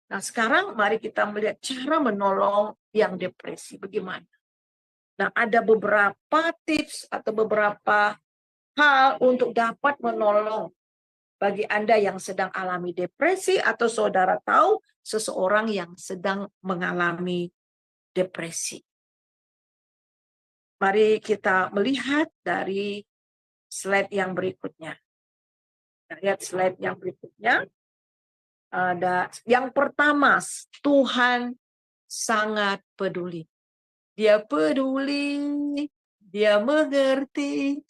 Nah, sekarang mari kita melihat cara menolong yang depresi. Bagaimana? Nah, ada beberapa tips atau beberapa hal untuk dapat menolong bagi Anda yang sedang alami depresi atau saudara tahu seseorang yang sedang mengalami depresi. Mari kita melihat dari slide yang berikutnya. Kita lihat slide yang berikutnya. Ada yang pertama, Tuhan sangat peduli. Dia peduli, dia mengerti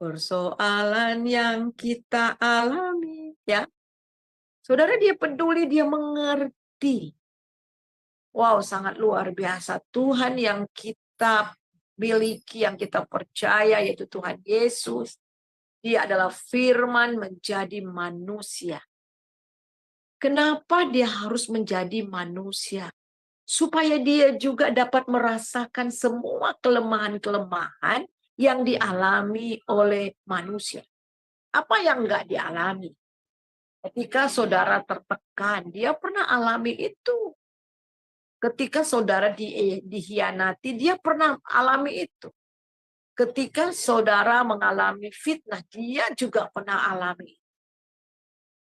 persoalan yang kita alami, ya. Saudara, dia peduli, dia mengerti. Wow, sangat luar biasa. Tuhan yang kita miliki, yang kita percaya, yaitu Tuhan Yesus. Dia adalah firman menjadi manusia. Kenapa dia harus menjadi manusia? Supaya dia juga dapat merasakan semua kelemahan-kelemahan yang dialami oleh manusia. Apa yang enggak dialami? Ketika saudara tertekan, dia pernah alami itu. Ketika saudara dihianati, dia pernah alami itu. Ketika saudara mengalami fitnah, dia juga pernah alami.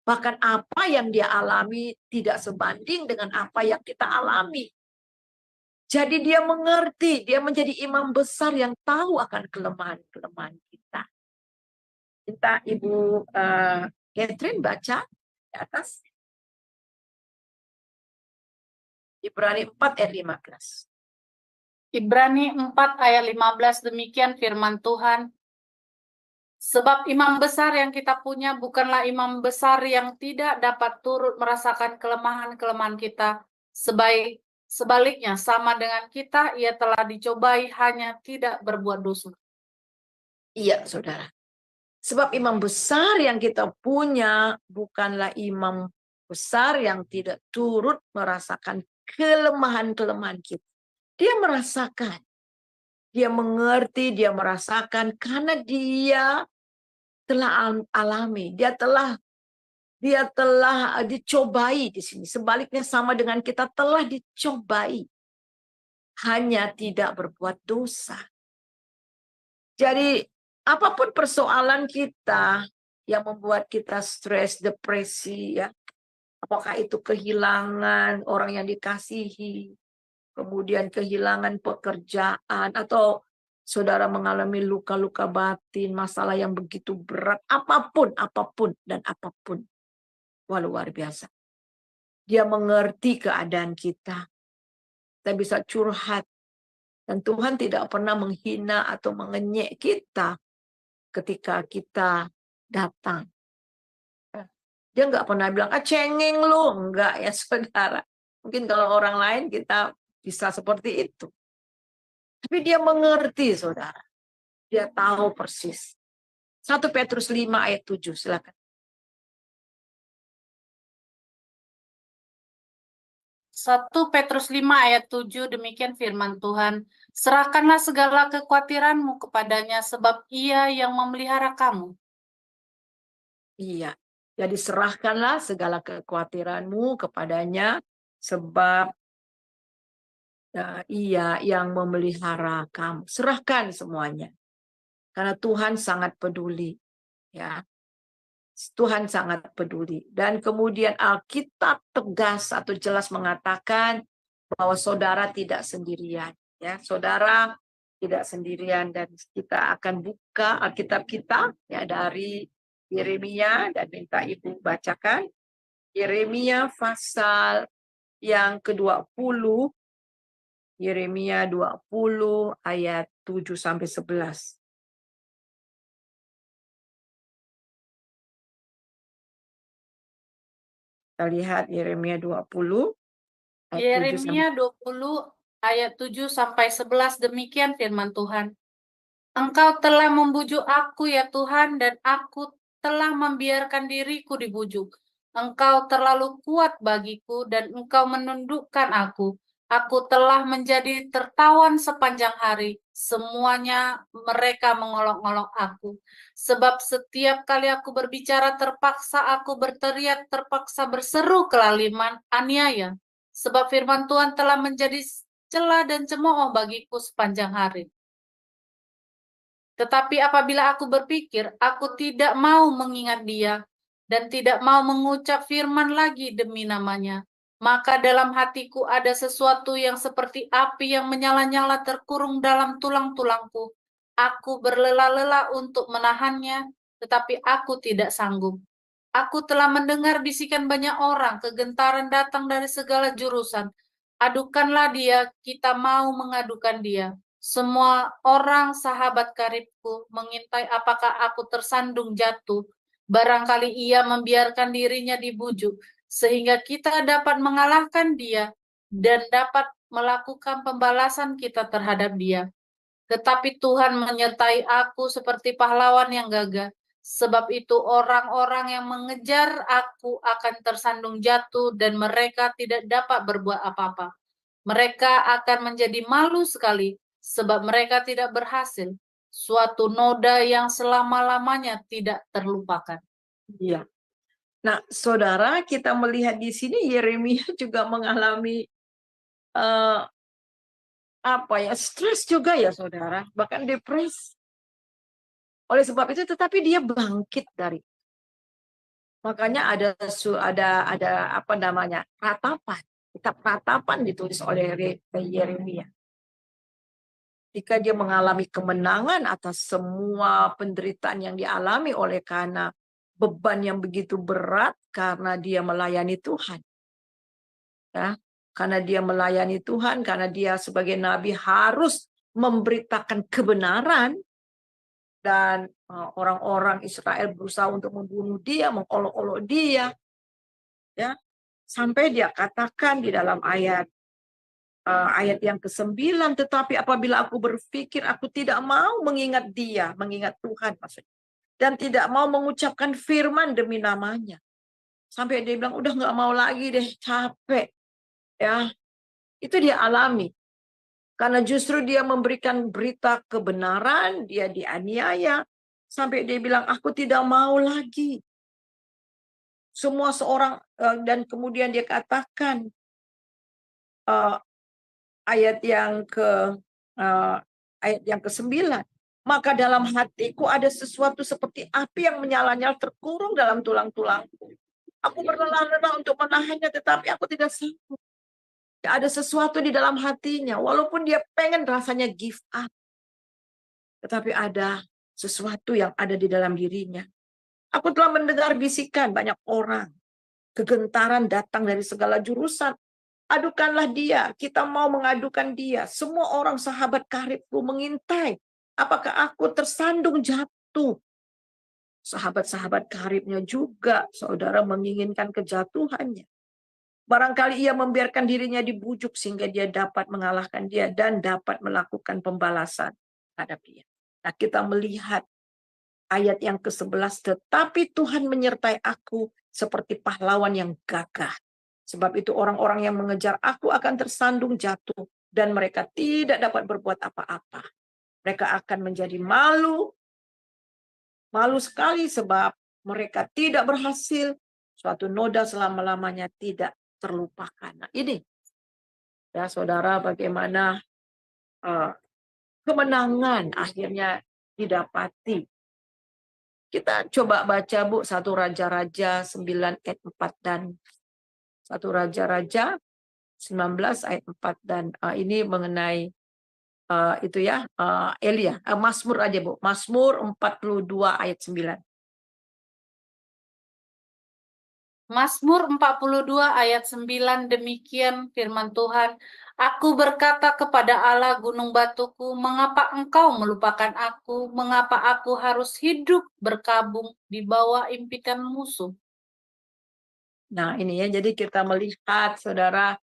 Bahkan apa yang dia alami tidak sebanding dengan apa yang kita alami. Jadi dia mengerti, dia menjadi imam besar yang tahu akan kelemahan-kelemahan kita. Minta Ibu Catherine baca di atas. Ibrani 4 ayat 15. Ibrani 4 ayat 15, demikian firman Tuhan. Sebab imam besar yang kita punya bukanlah imam besar yang tidak dapat turut merasakan kelemahan-kelemahan kita. Sebaliknya, sama dengan kita, ia telah dicobai, hanya tidak berbuat dosa. Iya, saudara. Sebab imam besar yang kita punya bukanlah imam besar yang tidak turut merasakan kelemahan-kelemahan kita. Dia merasakan. Dia mengerti, dia merasakan karena dia telah alami, dia telah dicobai di sini. Sebaliknya sama dengan kita telah dicobai, hanya tidak berbuat dosa. Jadi apapun persoalan kita yang membuat kita stres, depresi, ya, apakah itu kehilangan orang yang dikasihi, kemudian kehilangan pekerjaan, atau saudara mengalami luka-luka batin, masalah yang begitu berat, apapun, dan apapun. Wah, luar biasa. Dia mengerti keadaan kita. Kita bisa curhat. Dan Tuhan tidak pernah menghina atau mengenyek kita ketika kita datang. Dia nggak pernah bilang, cengeng lu. Enggak ya, saudara. Mungkin kalau orang lain kita bisa seperti itu. Tapi dia mengerti, saudara. Dia tahu persis. 1 Petrus 5 ayat 7, silakan. 1 Petrus 5 ayat 7, demikian firman Tuhan. Serahkanlah segala kekhawatiranmu kepadanya, sebab ia yang memelihara kamu. Iya. Jadi serahkanlah segala kekhawatiranmu kepadanya, sebab ia yang memelihara kamu. Serahkan semuanya. Karena Tuhan sangat peduli. Ya. Tuhan sangat peduli. Dan kemudian Alkitab tegas atau jelas mengatakan bahwa saudara tidak sendirian. Ya, saudara tidak sendirian, dan kita akan buka Alkitab kita ya dari Yeremia, dan minta Ibu bacakan Yeremia pasal yang ke-20, Yeremia 20 ayat 7 sampai 11. Kita lihat Yeremia 20 ayat 7 sampai Yeremia 20 ayat 7-11 demikian firman Tuhan. Engkau telah membujuk aku ya Tuhan, dan aku telah membiarkan diriku dibujuk. Engkau terlalu kuat bagiku, dan engkau menundukkan aku. Aku telah menjadi tertawan sepanjang hari. Semuanya mereka mengolok-olok aku. Sebab setiap kali aku berbicara terpaksa aku berteriak, terpaksa berseru kelaliman, aniaya. Sebab firman Tuhan telah menjadi celah dan cemooh bagiku sepanjang hari. Tetapi apabila aku berpikir, aku tidak mau mengingat dia dan tidak mau mengucap firman lagi demi namanya, maka dalam hatiku ada sesuatu yang seperti api yang menyala-nyala terkurung dalam tulang-tulangku. Aku berlelah-lelah untuk menahannya, tetapi aku tidak sanggup. Aku telah mendengar bisikan banyak orang, kegentaran datang dari segala jurusan. Adukanlah dia, kita mau mengadukan dia. Semua orang sahabat karibku mengintai apakah aku tersandung jatuh. Barangkali ia membiarkan dirinya dibujuk, sehingga kita dapat mengalahkan dia dan dapat melakukan pembalasan kita terhadap dia. Tetapi Tuhan menyertai aku seperti pahlawan yang gagah. Sebab itu orang-orang yang mengejar aku akan tersandung jatuh dan mereka tidak dapat berbuat apa-apa. Mereka akan menjadi malu sekali sebab mereka tidak berhasil. Suatu noda yang selama-lamanya tidak terlupakan. Iya. Nah, saudara, kita melihat di sini Yeremia juga mengalami stres juga ya, saudara, bahkan depresi. Oleh sebab itu, tetapi dia bangkit dari. Makanya ada apa namanya, ratapan. Kitab ratapan ditulis oleh Yeremia. Jika dia mengalami kemenangan atas semua penderitaan yang dialami oleh karena beban yang begitu berat karena dia melayani Tuhan. Ya, karena dia melayani Tuhan, karena dia sebagai nabi harus memberitakan kebenaran, dan orang-orang Israel berusaha untuk membunuh dia, mengolok-olok dia, ya, sampai dia katakan di dalam ayat yang ke-9, tetapi apabila aku berpikir, aku tidak mau mengingat dia, mengingat Tuhan maksudnya, dan tidak mau mengucapkan firman demi namanya. Sampai dia bilang, udah nggak mau lagi deh, capek. Ya, itu dia alami. Karena justru dia memberikan berita kebenaran, dia dianiaya. Sampai dia bilang, aku tidak mau lagi. Semua seorang, dan kemudian dia katakan, ayat yang ke-9, maka dalam hatiku ada sesuatu seperti api yang menyala-nyala terkurung dalam tulang-tulangku. Aku berlelah-lelah untuk menahannya, tetapi aku tidak sanggup. Ada sesuatu di dalam hatinya, walaupun dia pengen rasanya give up, tetapi ada sesuatu yang ada di dalam dirinya. Aku telah mendengar bisikan banyak orang, kegentaran datang dari segala jurusan. Adukanlah dia, kita mau mengadukan dia. Semua orang sahabat karibku mengintai apakah aku tersandung jatuh. Sahabat-sahabat karibnya juga, saudara, menginginkan kejatuhannya. Barangkali ia membiarkan dirinya dibujuk sehingga dia dapat mengalahkan dia dan dapat melakukan pembalasan terhadap dia. Nah, kita melihat ayat yang ke-11, tetapi Tuhan menyertai aku seperti pahlawan yang gagah. Sebab itu orang-orang yang mengejar aku akan tersandung jatuh dan mereka tidak dapat berbuat apa-apa. Mereka akan menjadi malu sekali sebab mereka tidak berhasil. Suatu noda selama-lamanya tidak terlupakan. Nah, ini ya saudara, bagaimana kemenangan akhirnya didapati. Kita coba baca, Bu, 1 Raja-Raja 9 ayat 4 dan 1 Raja-Raja 19 ayat 4, dan ini mengenai itu ya, Elia. Mazmur aja, Bu. Mazmur 42 ayat 9. Mazmur 42 ayat 9, demikian firman Tuhan. Aku berkata kepada Allah gunung batuku, mengapa engkau melupakan aku? Mengapa aku harus hidup berkabung di bawah impitan musuh? Nah, ini ya, jadi kita melihat, saudara,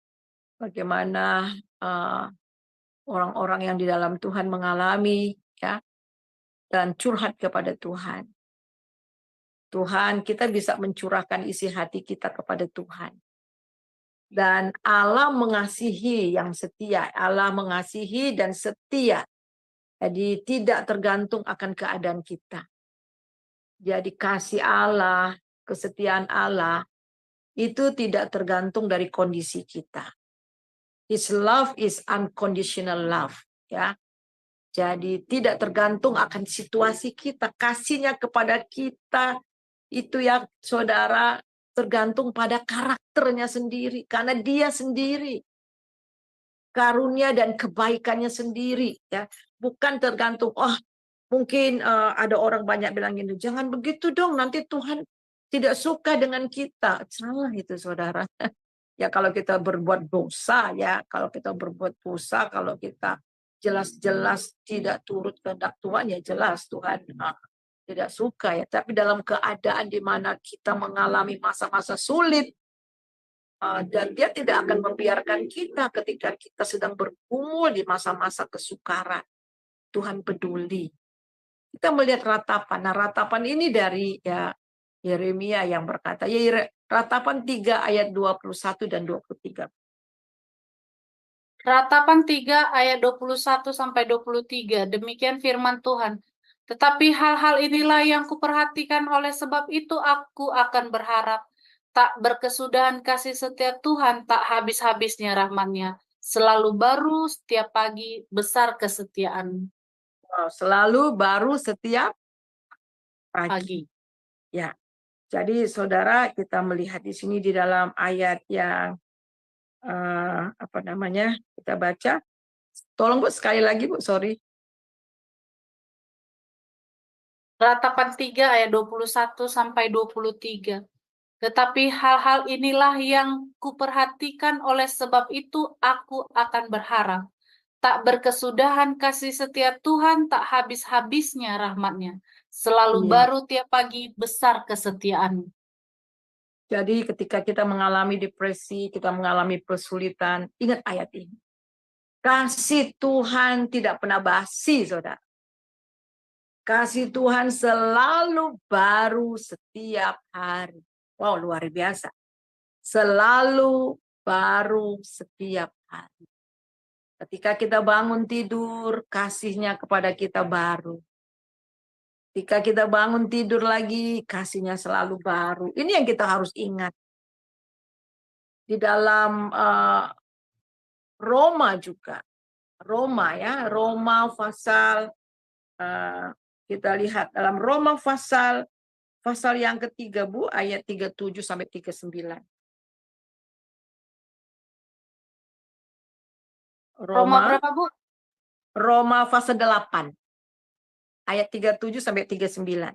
bagaimana orang-orang yang di dalam Tuhan mengalami, ya, dan curhat kepada Tuhan. Tuhan, kita bisa mencurahkan isi hati kita kepada Tuhan. Dan Allah mengasihi yang setia. Allah mengasihi dan setia. Jadi tidak tergantung akan keadaan kita. Jadi kasih Allah, kesetiaan Allah, itu tidak tergantung dari kondisi kita. His love is unconditional love. Ya. Jadi tidak tergantung akan situasi kita. Kasihnya kepada kita, itu ya saudara, tergantung pada karakternya sendiri. Karena dia sendiri. Karunia dan kebaikannya sendiri. Ya. Bukan tergantung, mungkin ada orang banyak bilang gini, jangan begitu dong, nanti Tuhan tidak suka dengan kita. Salah itu saudara. Ya kalau kita berbuat dosa, ya kalau kita berbuat dosa, kalau kita jelas-jelas tidak turut kehendak Tuhan, ya jelas Tuhan tidak suka ya. Tapi dalam keadaan di mana kita mengalami masa-masa sulit, dan dia tidak akan membiarkan kita ketika kita sedang bergumul di masa-masa kesukaran. Tuhan peduli. Kita melihat ratapan. Nah, ratapan ini dari ya Yeremia yang berkata, ya ratapan 3 ayat 21 dan 23. Ratapan 3 ayat 21 sampai 23. Demikian firman Tuhan. Tetapi hal-hal inilah yang kuperhatikan, oleh sebab itu aku akan berharap. Tak berkesudahan kasih setia Tuhan, tak habis-habisnya rahmat-Nya. Selalu baru setiap pagi, besar kesetiaan. Selalu baru setiap Pagi. Ya. Jadi saudara, kita melihat di sini di dalam ayat yang kita baca. Tolong Bu sekali lagi Bu, sorry. Ratapan 3 ayat 21 sampai 23. Tetapi hal-hal inilah yang kuperhatikan, oleh sebab itu aku akan berharap. Tak berkesudahan kasih setia Tuhan, tak habis-habisnya rahmat-Nya. Selalu baru tiap pagi, besar kesetiaan. Jadi ketika kita mengalami depresi, kita mengalami kesulitan, ingat ayat ini. Kasih Tuhan tidak pernah basi, saudara. Kasih Tuhan selalu baru setiap hari. Wow, luar biasa. Selalu baru setiap hari. Ketika kita bangun tidur, kasihnya kepada kita baru. Ketika kita bangun tidur lagi, kasihnya selalu baru. Ini yang kita harus ingat. Di dalam Roma juga. Roma pasal, kita lihat dalam Roma pasal yang ketiga Bu, ayat 37 sampai 39. Roma berapa Bu? Roma pasal 8. Ayat 37 sampai 39.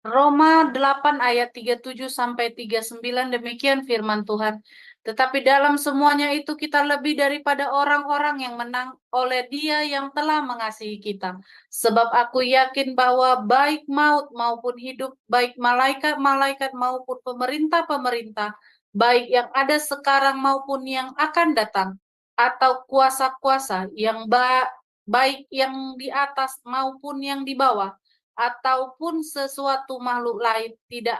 Roma 8 ayat 37 sampai 39, demikian firman Tuhan. Tetapi dalam semuanya itu kita lebih daripada orang-orang yang menang oleh Dia yang telah mengasihi kita. Sebab aku yakin bahwa baik maut maupun hidup, baik malaikat-malaikat maupun pemerintah-pemerintah, baik yang ada sekarang maupun yang akan datang, atau kuasa-kuasa yang baik yang di atas maupun yang di bawah, ataupun sesuatu makhluk lain tidak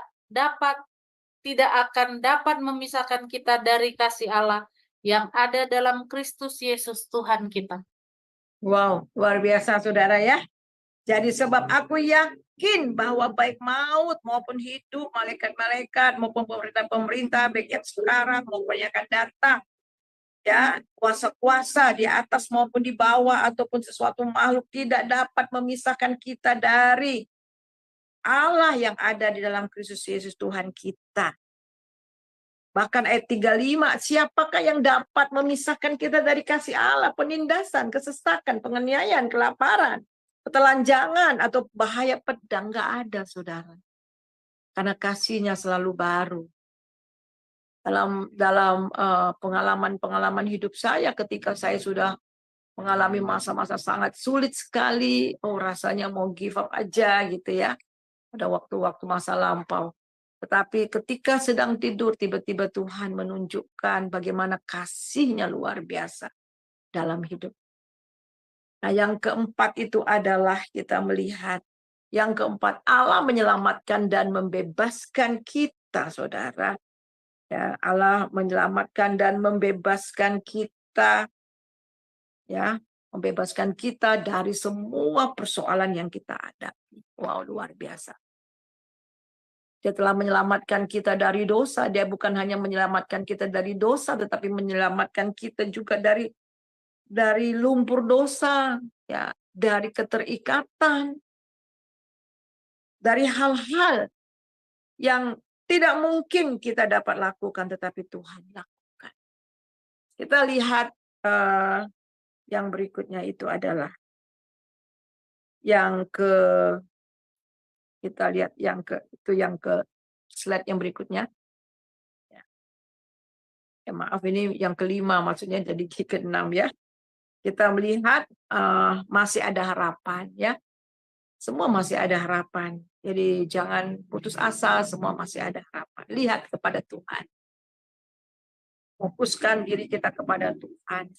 akan dapat memisahkan kita dari kasih Allah yang ada dalam Kristus Yesus Tuhan kita. Wow, luar biasa saudara ya. Jadi sebab aku yakin bahwa baik maut maupun hidup, malaikat-malaikat maupun pemerintah-pemerintah, baik yang sekarang maupun yang akan datang, ya, kuasa-kuasa di atas maupun di bawah ataupun sesuatu makhluk tidak dapat memisahkan kita dari Allah yang ada di dalam Kristus Yesus Tuhan kita. Bahkan ayat 35, siapakah yang dapat memisahkan kita dari kasih Allah? Penindasan, kesesakan, penganiayaan, kelaparan, ketelanjangan, atau bahaya pedang. Nggak ada, saudara. Karena kasihnya selalu baru. Dalam pengalaman-pengalaman hidup saya, ketika saya sudah mengalami masa-masa sangat sulit sekali, rasanya mau give up aja gitu ya. Pada waktu-waktu masa lampau. Tetapi ketika sedang tidur, tiba-tiba Tuhan menunjukkan bagaimana kasih-Nya luar biasa dalam hidup. Nah, yang keempat itu adalah kita melihat, yang keempat, Allah menyelamatkan dan membebaskan kita, saudara. Ya, Allah menyelamatkan dan membebaskan kita, ya, membebaskan kita dari semua persoalan yang kita hadapi. Wow, luar biasa. Dia telah menyelamatkan kita dari dosa. Dia bukan hanya menyelamatkan kita dari dosa, tetapi menyelamatkan kita juga dari lumpur dosa, ya, dari keterikatan, dari hal-hal yang tidak mungkin kita dapat lakukan, tetapi Tuhan lakukan. Kita lihat yang berikutnya itu adalah kita lihat yang ke slide yang berikutnya. Ya, maaf, ini yang kelima, maksudnya jadi ke-6 ya. Kita melihat masih ada harapan ya. Semua masih ada harapan. Jadi jangan putus asa, semua masih ada harapan. Lihat kepada Tuhan. Fokuskan diri kita kepada Tuhan.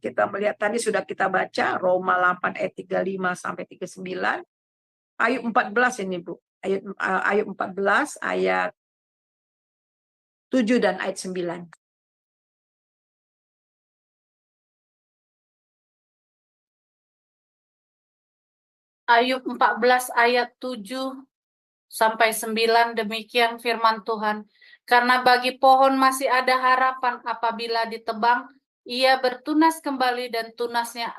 Kita melihat tadi sudah kita baca Roma 8 ayat 35 sampai 39. Ayat 14 ini Bu. Ayat 14 ayat 7 dan ayat 9. Ayub 14 ayat 7 sampai 9, demikian firman Tuhan. Karena bagi pohon masih ada harapan apabila ditebang, ia bertunas kembali dan tunasnya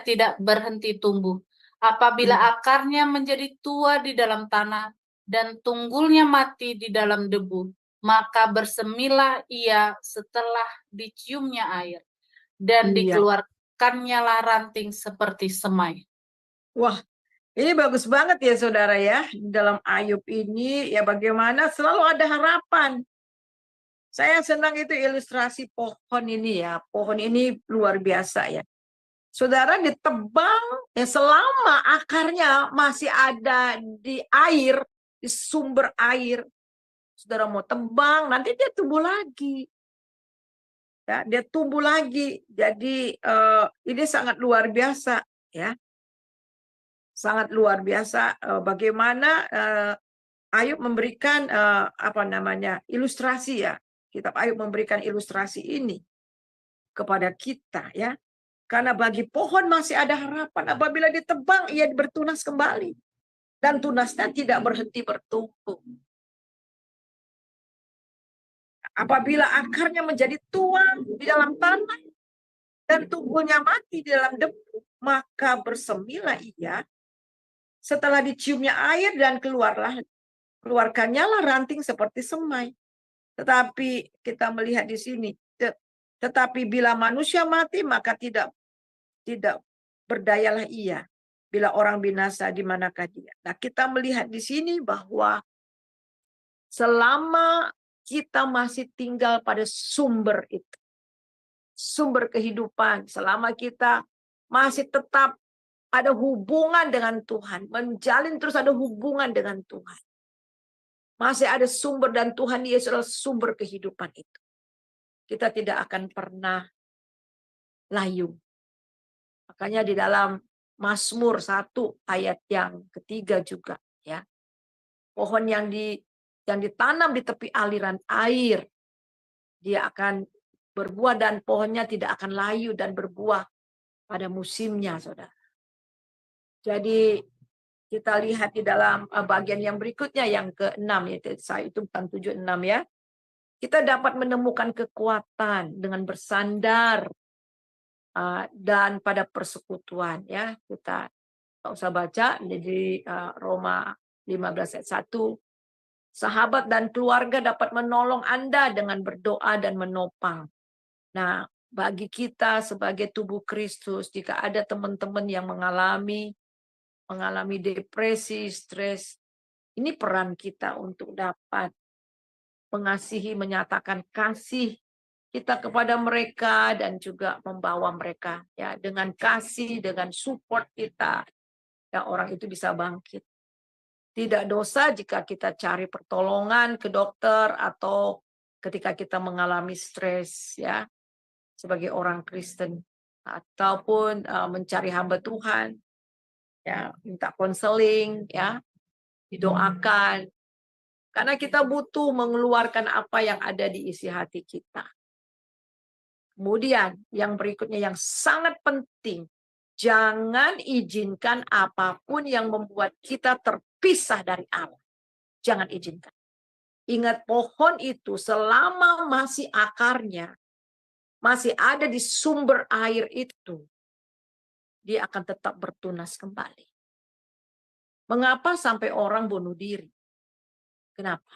tidak berhenti tumbuh. Apabila akarnya menjadi tua di dalam tanah dan tunggulnya mati di dalam debu, maka bersemilah ia setelah diciumnya air dan dikeluarkannya lah ranting seperti semai. Wah, ini bagus banget ya saudara ya. Dalam Ayub ini ya bagaimana selalu ada harapan. Saya senang itu ilustrasi pohon ini ya. Pohon ini luar biasa ya. Saudara ditebang ya selama akarnya masih ada di air, di sumber air. Saudara mau tebang, nanti dia tumbuh lagi. Ya, dia tumbuh lagi. Jadi ini sangat luar biasa ya. Sangat luar biasa bagaimana Ayub memberikan ilustrasi ya. Kitab Ayub memberikan ilustrasi ini kepada kita ya. Karena bagi pohon masih ada harapan. Apabila ditebang, ia bertunas kembali. Dan tunasnya tidak berhenti bertumbuh. Apabila akarnya menjadi tua di dalam tanah, dan tunggulnya mati di dalam debu, maka bersemilah ia setelah diciumnya air dan keluarkannya lah ranting seperti semai. Tetapi kita melihat di sini, tetapi bila manusia mati, maka tidak berdayalah ia. Bila orang binasa, di manakah dia? Nah, kita melihat di sini bahwa selama kita masih tinggal pada sumber itu, sumber kehidupan, selama kita masih tetap ada hubungan dengan Tuhan, menjalin terus ada hubungan dengan Tuhan, masih ada sumber, dan Tuhan Yesus adalah sumber kehidupan itu, kita tidak akan pernah layu. Makanya di dalam Mazmur 1 ayat yang ketiga juga ya. Pohon yang ditanam di tepi aliran air, dia akan berbuah dan pohonnya tidak akan layu dan berbuah pada musimnya, saudara. Jadi kita lihat di dalam bagian yang berikutnya yang ke-6 yaitu saya itu bukan 7-6 ya. Kita dapat menemukan kekuatan dengan bersandar dan pada persekutuan ya. Kita nggak usah baca, jadi Roma 15 ayat 1. Sahabat dan keluarga dapat menolong Anda dengan berdoa dan menopang. Nah, bagi kita sebagai tubuh Kristus, jika ada teman-teman yang mengalami depresi, stres, ini peran kita untuk dapat mengasihi, menyatakan kasih kita kepada mereka dan juga membawa mereka ya dengan kasih, dengan support kita, ya orang itu bisa bangkit. Tidak dosa jika kita cari pertolongan ke dokter atau ketika kita mengalami stres ya sebagai orang Kristen, ataupun mencari hamba Tuhan ya, minta konseling ya, didoakan karena kita butuh mengeluarkan apa yang ada di isi hati kita. Kemudian yang berikutnya yang sangat penting, jangan izinkan apapun yang membuat kita terpisah dari Allah. Jangan izinkan. Ingat, pohon itu selama masih akarnya, masih ada di sumber air itu, dia akan tetap bertunas kembali. Mengapa sampai orang bunuh diri? Kenapa?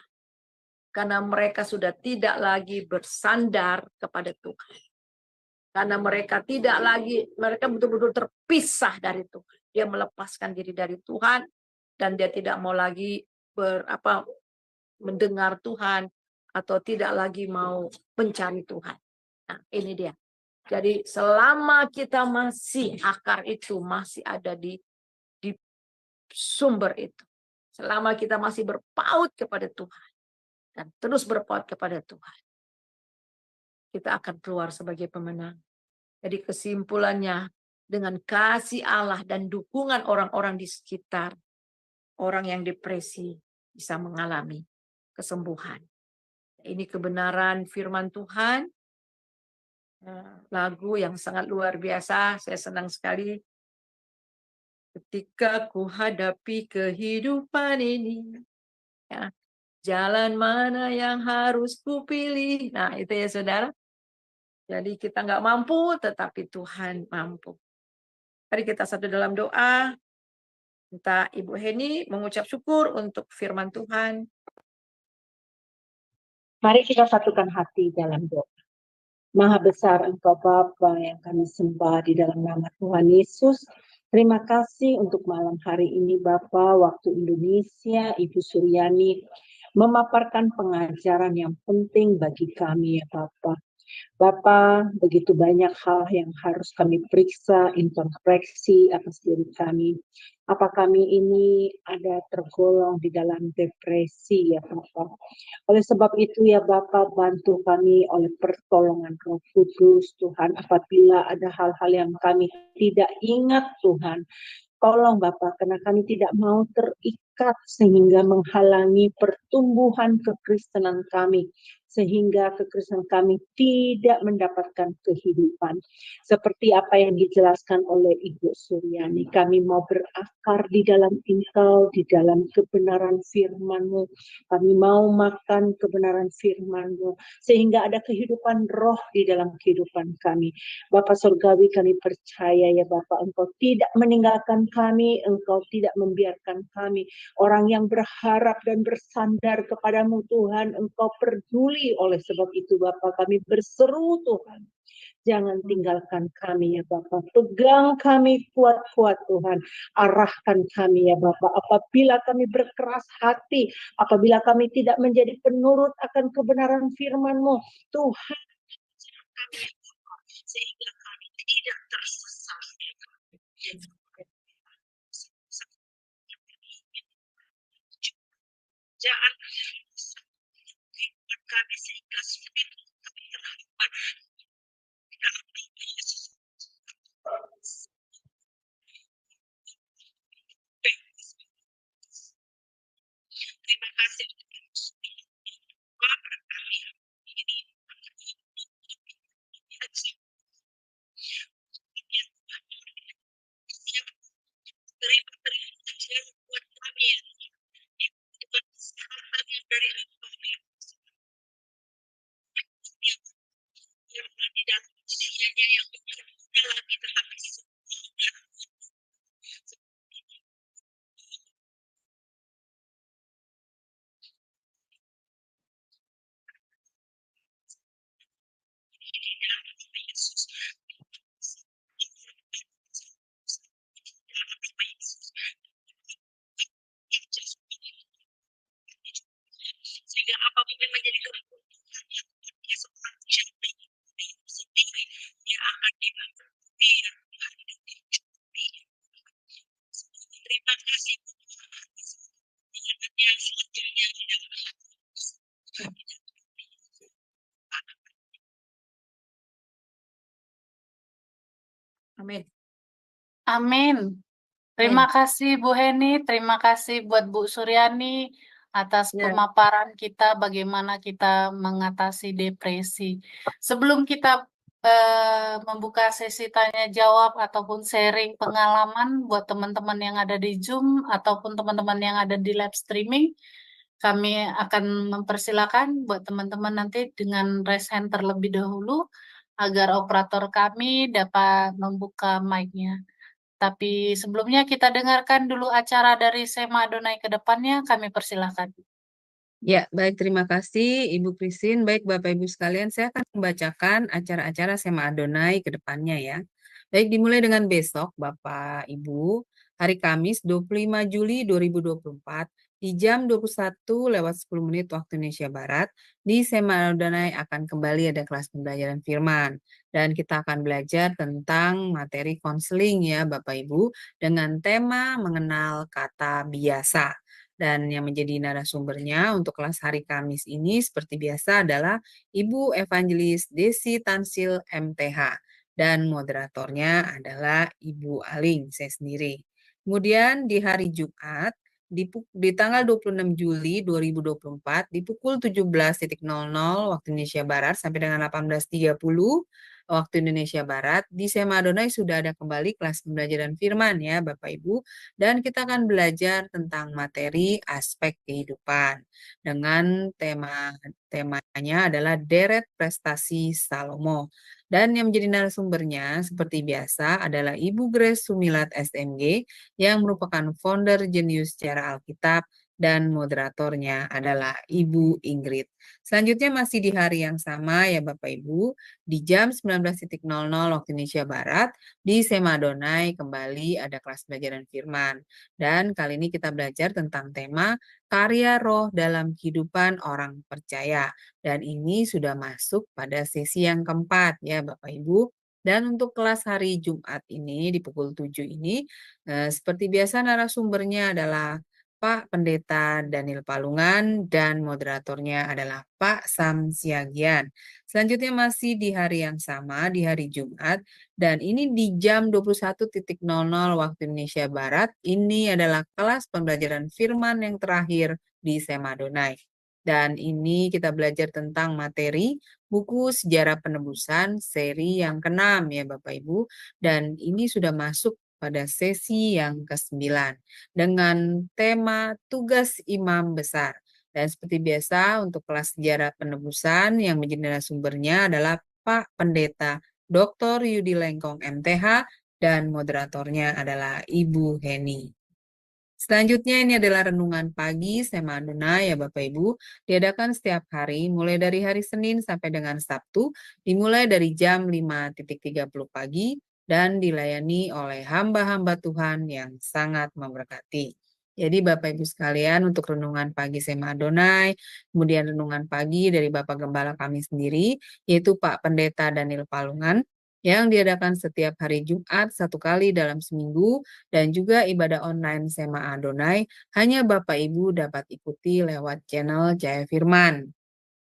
Karena mereka sudah tidak lagi bersandar kepada Tuhan. Karena mereka tidak lagi, mereka betul-betul terpisah dari Tuhan. Dia melepaskan diri dari Tuhan dan dia tidak mau lagi mendengar Tuhan atau tidak lagi mau mencari Tuhan. Nah, ini dia. Jadi selama kita masih akar itu masih ada di sumber itu. Selama kita masih berpaut kepada Tuhan dan terus berpaut kepada Tuhan, kita akan keluar sebagai pemenang. Jadi kesimpulannya, dengan kasih Allah dan dukungan orang-orang di sekitar, orang yang depresi bisa mengalami kesembuhan. Ini kebenaran firman Tuhan. Lagu yang sangat luar biasa, saya senang sekali. Ketika ku hadapi kehidupan ini, ya, jalan mana yang harus ku pilih. Nah, itu ya saudara. Jadi kita nggak mampu, tetapi Tuhan mampu. Mari kita satu dalam doa. Minta Ibu Heni mengucap syukur untuk firman Tuhan. Mari kita satukan hati dalam doa. Maha besar Engkau Bapa yang kami sembah di dalam nama Tuhan Yesus. Terima kasih untuk malam hari ini Bapa, waktu Indonesia, Ibu Suryani memaparkan pengajaran yang penting bagi kami ya Bapa. Bapa, begitu banyak hal yang harus kami periksa, introspeksi atas diri kami. Apa kami ini ada tergolong di dalam depresi ya Bapak. Oleh sebab itu ya Bapak, bantu kami oleh pertolongan Roh Kudus Tuhan. Apabila ada hal-hal yang kami tidak ingat Tuhan, tolong Bapak, karena kami tidak mau terikat sehingga menghalangi pertumbuhan kekristenan kami. Sehingga kekristenan kami tidak mendapatkan kehidupan. Seperti apa yang dijelaskan oleh Ibu Suryani, kami mau berakar di dalam Engkau, di dalam kebenaran firman-Mu. Kami mau makan kebenaran firman-Mu, sehingga ada kehidupan roh di dalam kehidupan kami. Bapak Surgawi, kami percaya ya Bapak, Engkau tidak meninggalkan kami, Engkau tidak membiarkan kami. Orang yang berharap dan bersandar kepadamu Tuhan, Engkau peduli. Oleh sebab itu Bapak, kami berseru Tuhan, jangan tinggalkan kami ya Bapak. Pegang kami kuat-kuat Tuhan. Arahkan kami ya Bapak. Apabila kami berkeras hati, apabila kami tidak menjadi penurut akan kebenaran firman-Mu, Tuhan, sehingga kami tidak tersesat. Jangan kami sehingga sulit kami terhambat dalam Yesus. Terima kasih sehingga apapun yang menjadi kebutuhan yang seorang sendiri dia akan diambil. Terima kasih Amin. Amin. Terima kasih Bu Heni, terima kasih buat Bu Suryani atas Ya. pemaparan kita bagaimana kita mengatasi depresi. Sebelum kita membuka sesi tanya jawab ataupun sharing pengalaman buat teman-teman yang ada di Zoom ataupun teman-teman yang ada di live streaming, kami akan mempersilakan buat teman-teman nanti dengan raise hand terlebih dahulu agar operator kami dapat membuka mic-nya. Tapi sebelumnya kita dengarkan dulu acara dari Sema Adonai ke depannya, kami persilahkan. Ya, baik, terima kasih Ibu Christine. Baik, Bapak Ibu sekalian, saya akan membacakan acara-acara Sema Adonai ke depannya ya. Baik, dimulai dengan besok, Bapak Ibu, hari Kamis 25 Juli 2024, di jam 21:10 waktu Indonesia Barat, di Sema Adonai akan kembali ada kelas pembelajaran firman. Dan kita akan belajar tentang materi konseling ya Bapak Ibu, dengan tema mengenal kata biasa. Dan yang menjadi narasumbernya untuk kelas hari Kamis ini seperti biasa adalah Ibu Evangelis Desi Tansil MTH. Dan moderatornya adalah Ibu Aling, saya sendiri. Kemudian di hari Jumat, di tanggal 26 Juli 2024, di pukul 17.00 waktu Indonesia Barat sampai dengan 18.30 waktu Indonesia Barat, di Sema Adonai sudah ada kembali kelas pembelajaran firman ya Bapak Ibu, dan kita akan belajar tentang materi aspek kehidupan dengan temanya adalah deret prestasi Salomo. Dan yang menjadi narasumbernya seperti biasa adalah Ibu Grace Sumilat SMG yang merupakan founder Jenius Secara Alkitab dan moderatornya adalah Ibu Ingrid. Selanjutnya masih di hari yang sama ya Bapak Ibu, di jam 19.00 waktu Indonesia Barat, di Sema Adonai kembali ada kelas pelajaran firman. Dan kali ini kita belajar tentang tema karya roh dalam kehidupan orang percaya. Dan ini sudah masuk pada sesi yang keempat ya Bapak Ibu. Dan untuk kelas hari Jumat ini di pukul 7 ini, seperti biasa narasumbernya adalah Pak Pendeta Daniel Palungan dan moderatornya adalah Pak Sam Siagian. Selanjutnya masih di hari yang sama, di hari Jumat, dan ini di jam 21.00 waktu Indonesia Barat, ini adalah kelas pembelajaran firman yang terakhir di Sema Adonai. Dan ini kita belajar tentang materi buku Sejarah Penebusan seri yang ke-6 ya Bapak Ibu. Dan ini sudah masuk pada sesi yang ke-9 dengan tema tugas imam besar. Dan seperti biasa untuk kelas sejarah penebusan yang menjadi narasumbernya adalah Pak Pendeta Dr. Yudi Lengkong MTH dan moderatornya adalah Ibu Heni. Selanjutnya ini adalah renungan pagi Sema Adonai ya Bapak Ibu, diadakan setiap hari mulai dari hari Senin sampai dengan Sabtu, dimulai dari jam 5.30 pagi dan dilayani oleh hamba-hamba Tuhan yang sangat memberkati. Jadi Bapak Ibu sekalian untuk renungan pagi Sema Adonai, kemudian renungan pagi dari Bapak Gembala kami sendiri, yaitu Pak Pendeta Daniel Palungan, yang diadakan setiap hari Jumat 1 kali dalam seminggu, dan juga ibadah online Sema Adonai hanya Bapak Ibu dapat ikuti lewat channel Cahaya Firman.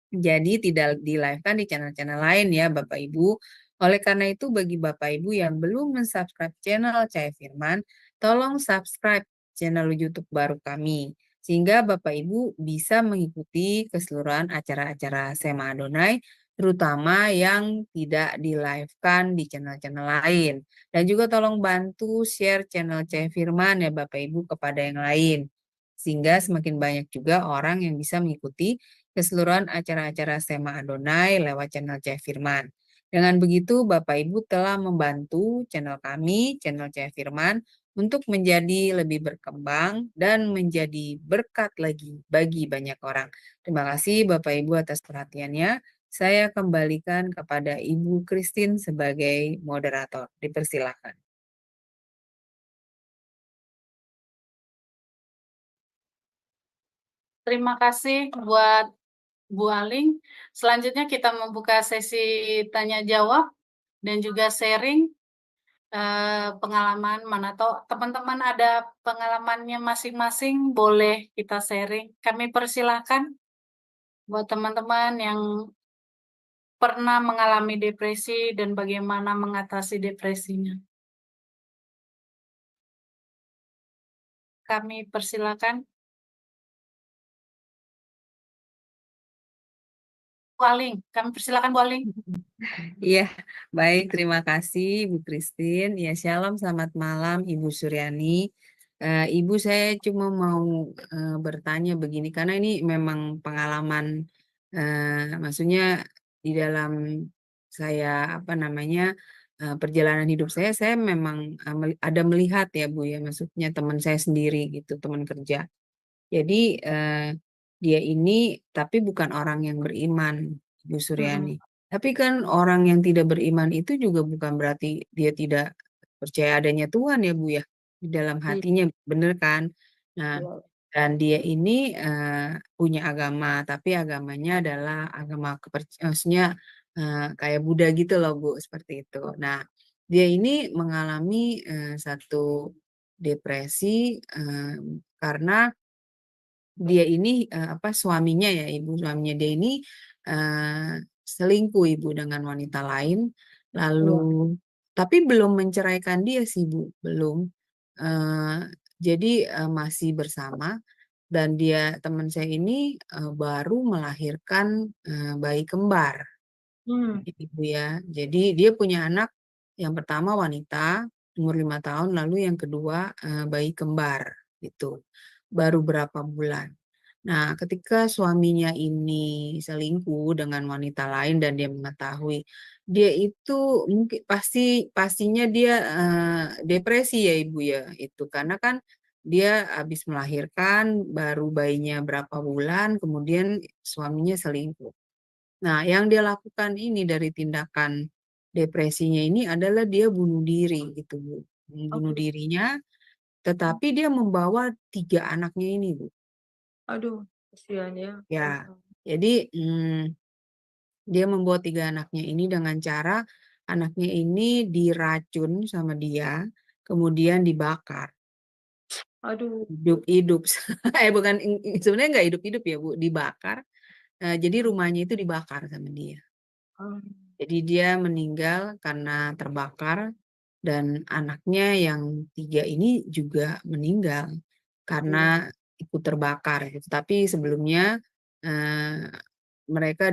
Jadi tidak di-live-kan di channel-channel lain ya Bapak Ibu. Oleh karena itu bagi Bapak Ibu yang belum mensubscribe channel Cahaya Firman, tolong subscribe channel YouTube baru kami. Sehingga Bapak Ibu bisa mengikuti keseluruhan acara-acara Sema Adonai, terutama yang tidak di-live-kan di channel-channel lain. Dan juga tolong bantu share channel Cahaya Firman ya Bapak Ibu kepada yang lain. Sehingga semakin banyak juga orang yang bisa mengikuti keseluruhan acara-acara Sema Adonai lewat channel Cahaya Firman. Dengan begitu Bapak Ibu telah membantu channel kami, channel Cahaya Firman, untuk menjadi lebih berkembang dan menjadi berkat lagi bagi banyak orang. Terima kasih Bapak Ibu atas perhatiannya. Saya kembalikan kepada Ibu Christine sebagai moderator. Dipersilakan. Terima kasih buat Bu Aling. Selanjutnya kita membuka sesi tanya jawab dan juga sharing pengalaman mana atau teman-teman ada pengalamannya masing-masing boleh kita sharing. Kami persilahkan buat teman-teman yang pernah mengalami depresi dan bagaimana mengatasi depresinya. kami persilakan. Bu Aling, kami persilakan Bu Aling. Iya, baik. Terima kasih Ibu Christine. Ya, shalom, selamat malam Ibu Suryani. Ibu, saya cuma mau bertanya begini, karena ini memang pengalaman, maksudnya di dalam saya perjalanan hidup saya memang ada melihat ya Bu ya, maksudnya teman saya sendiri gitu, teman kerja. Jadi dia ini tapi bukan orang yang beriman, Ibu Suryani. Tapi kan orang yang tidak beriman itu juga bukan berarti dia tidak percaya adanya Tuhan ya Bu ya, di dalam Iya. hatinya, bener kan? Nah, dan dia ini punya agama, tapi agamanya adalah agama maksudnya kayak Buddha gitu loh Bu, seperti itu. Nah, dia ini mengalami satu depresi karena dia ini suaminya ya Ibu, suaminya dia ini selingkuh Ibu dengan wanita lain, lalu tapi belum menceraikan dia sih Bu, belum. Jadi masih bersama, dan teman saya ini baru melahirkan bayi kembar, Ibu ya. Jadi dia punya anak, yang pertama wanita umur 5 tahun, lalu yang kedua bayi kembar gitu. Baru berapa bulan. Nah, ketika suaminya ini selingkuh dengan wanita lain dan dia mengetahui, dia itu mungkin pastinya dia depresi ya Ibu ya, itu karena kan dia habis melahirkan, baru bayinya berapa bulan, kemudian suaminya selingkuh. Nah, yang dia lakukan ini dari tindakan depresinya ini adalah dia bunuh diri gitu Bu. Bunuh dirinya, tetapi dia membawa 3 anaknya ini Bu. Aduh, kasihan ya. Ya, jadi dia membawa 3 anaknya ini dengan cara anaknya ini diracun sama dia, kemudian dibakar Aduh. hidup-hidup. Bukan, sebenarnya nggak hidup-hidup ya Bu, dibakar. Jadi rumahnya itu dibakar sama dia. Jadi dia meninggal karena terbakar, dan anaknya yang 3 ini juga meninggal karena ikut terbakar gitu. Tapi sebelumnya mereka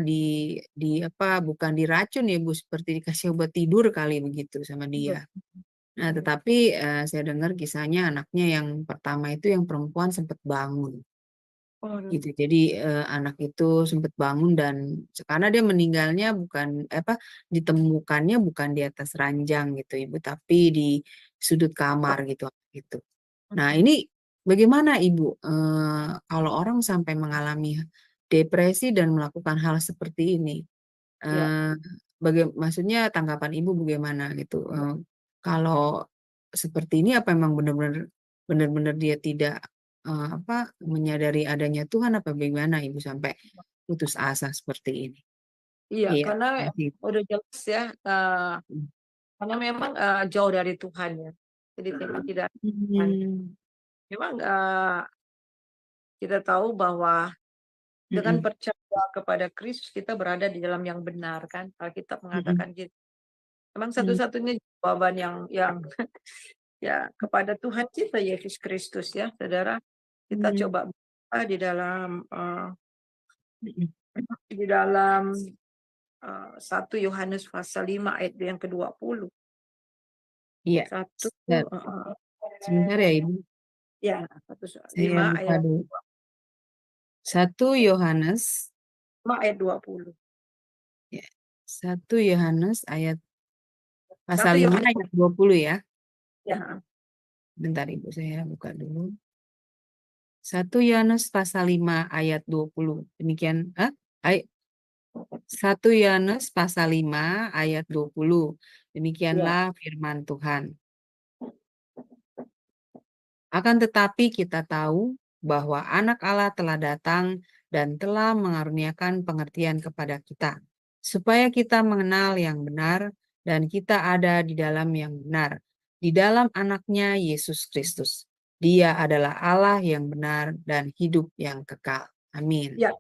bukan diracun ya Bu, seperti dikasih obat tidur kali begitu sama dia. Nah, tetapi saya dengar kisahnya anaknya yang pertama itu yang perempuan sempat bangun gitu. Jadi anak itu sempat bangun, dan karena dia meninggalnya ditemukannya bukan di atas ranjang gitu Ibu, tapi di sudut kamar gitu. Nah, ini bagaimana Ibu kalau orang sampai mengalami depresi dan melakukan hal seperti ini? Ya. Maksudnya tanggapan Ibu bagaimana gitu? Kalau seperti ini, apa memang benar-benar dia tidak menyadari adanya Tuhan, apa bagaimana Ibu sampai putus asa seperti ini? Iya, Iya, karena makasih. udah jelas ya, karena memang jauh dari Tuhan ya. Jadi tidak memang kita tahu bahwa dengan percaya kepada Kristus kita berada di dalam yang benar kan. Alkitab mengatakan gitu. Memang satu-satunya jawaban yang ya kepada Tuhan kita Yesus Kristus ya, saudara. Kita coba buka di dalam 1 Yohanes pasal 5 ayat yang ke-20. Iya. Satu, Sebentar ya Ibu. ya, Saya 5 buka ayat dulu. 1 Yohanes 20. ya. 1 Yohanes pasal 5 Yohanes, ayat 20 ya. ya. Bentar Ibu, saya buka dulu. 1 Yohanes pasal 5 ayat 20. Demikian, 1 Yohanes pasal 5 ayat 20. Demikianlah firman Tuhan. Akan tetapi kita tahu bahwa anak Allah telah datang dan telah mengaruniakan pengertian kepada kita, supaya kita mengenal yang benar dan kita ada di dalam yang benar, di dalam anaknya Yesus Kristus. Dia adalah Allah yang benar dan hidup yang kekal. Amin. Ya.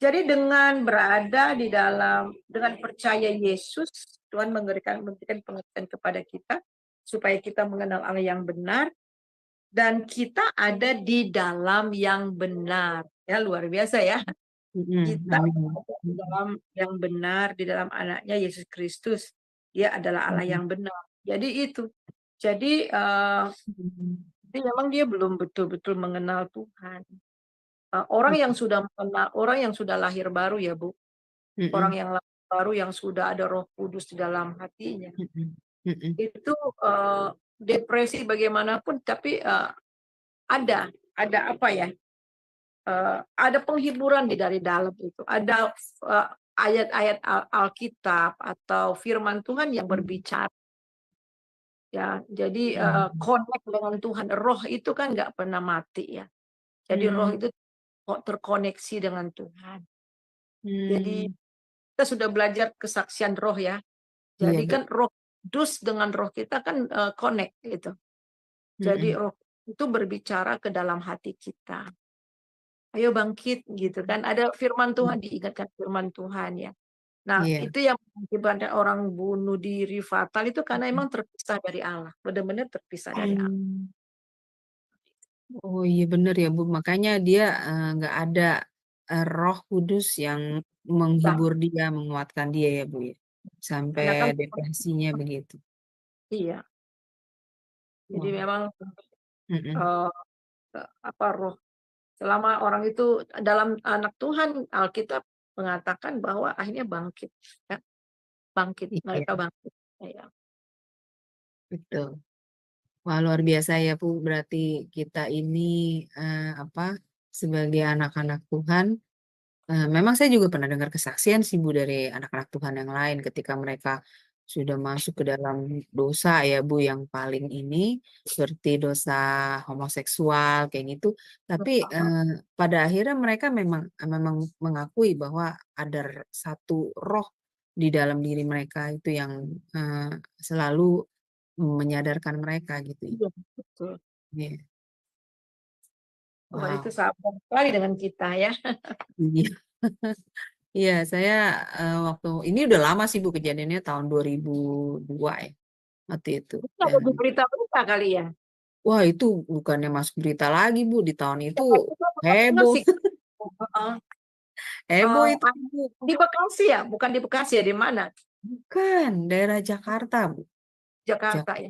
Jadi dengan berada di dalam, dengan percaya Yesus, Tuhan memberikan pengertian kepada kita supaya kita mengenal Allah yang benar, dan kita ada di dalam yang benar. Ya, luar biasa ya. Kita Amin. ada di dalam yang benar, di dalam anaknya Yesus Kristus. Dia adalah Allah yang benar. Jadi itu. Jadi jadi memang dia belum betul-betul mengenal Tuhan. Orang yang sudah mengenal, orang yang sudah lahir baru ya Bu, orang yang lahir baru yang sudah ada Roh Kudus di dalam hatinya, itu depresi bagaimanapun, tapi ada apa ya? Ada penghiburan dari dalam itu. Ada ayat-ayat Alkitab atau Firman Tuhan yang berbicara. Ya, jadi connect dengan Tuhan. Roh itu kan nggak pernah mati ya. Jadi roh itu terkoneksi dengan Tuhan. Jadi kita sudah belajar kesaksian roh ya. Jadi kan Roh Kudus dengan roh kita kan connect gitu. Jadi roh itu berbicara ke dalam hati kita. Ayo bangkit gitu kan. Ada firman Tuhan, diingatkan firman Tuhan ya. Nah, itu yang mengakibatkan orang bunuh diri fatal itu karena emang terpisah dari Allah. Benar-benar terpisah dari Allah. Oh iya benar ya Bu, makanya dia nggak ada Roh Kudus yang menghibur dia, menguatkan dia ya Bu ya, Karena kan sampai depresinya begitu. iya. Jadi Wow. memang roh selama orang itu dalam anak Tuhan, Alkitab mengatakan bahwa akhirnya bangkit ya. Bangkit, mereka bangkit. Ya. Betul. Wah luar biasa ya Bu, berarti kita ini sebagai anak-anak Tuhan, memang saya juga pernah dengar kesaksian sih Bu dari anak-anak Tuhan yang lain ketika mereka sudah masuk ke dalam dosa ya Bu, yang paling ini seperti dosa homoseksual kayak gitu. Tapi pada akhirnya mereka memang mengakui bahwa ada satu roh di dalam diri mereka itu yang selalu menyadarkan mereka gitu. Iya, betul. Iya. Tuhan itu Wow. sabar sekali dengan kita ya. Iya. Iya, saya waktu ini udah lama sih Bu, kejadiannya tahun 2002 ya waktu itu. Kita ada di berita-berita kali ya. Wah itu bukannya masuk berita lagi Bu, di tahun itu heboh. Heboh itu Bu. Di Bekasi ya, bukan di Bekasi ya, di mana? Bukan, daerah Jakarta Bu. Jakarta ya.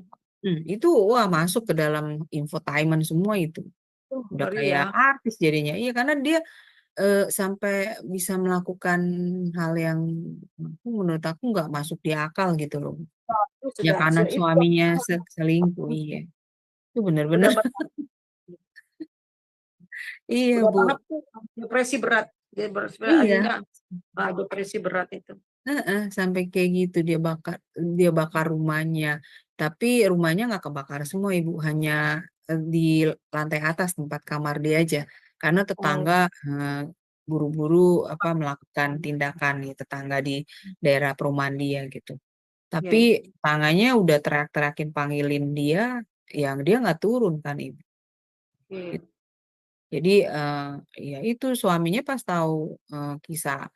Itu wah masuk ke dalam infotainment semua itu. Udah Ngeri kayak ya. artis jadinya. Iya karena dia sampai bisa melakukan hal yang menurut aku nggak masuk di akal gitu loh. Ya karena suaminya selingkuh, iya. Itu benar-benar. Iya Udah Bu. banget tuh depresi berat. Iya. Depresi berat itu. Sampai kayak gitu dia bakar rumahnya. Tapi rumahnya nggak kebakar semua Ibu, hanya di lantai atas tempat kamar dia aja. Karena tetangga buru-buru melakukan tindakan nih tetangga di daerah perumahan dia gitu. Tapi tangannya udah teriak-teriakin panggilin dia, yang dia nggak turun kan Ibu. Gitu. Jadi ya itu suaminya pas tahu kisah,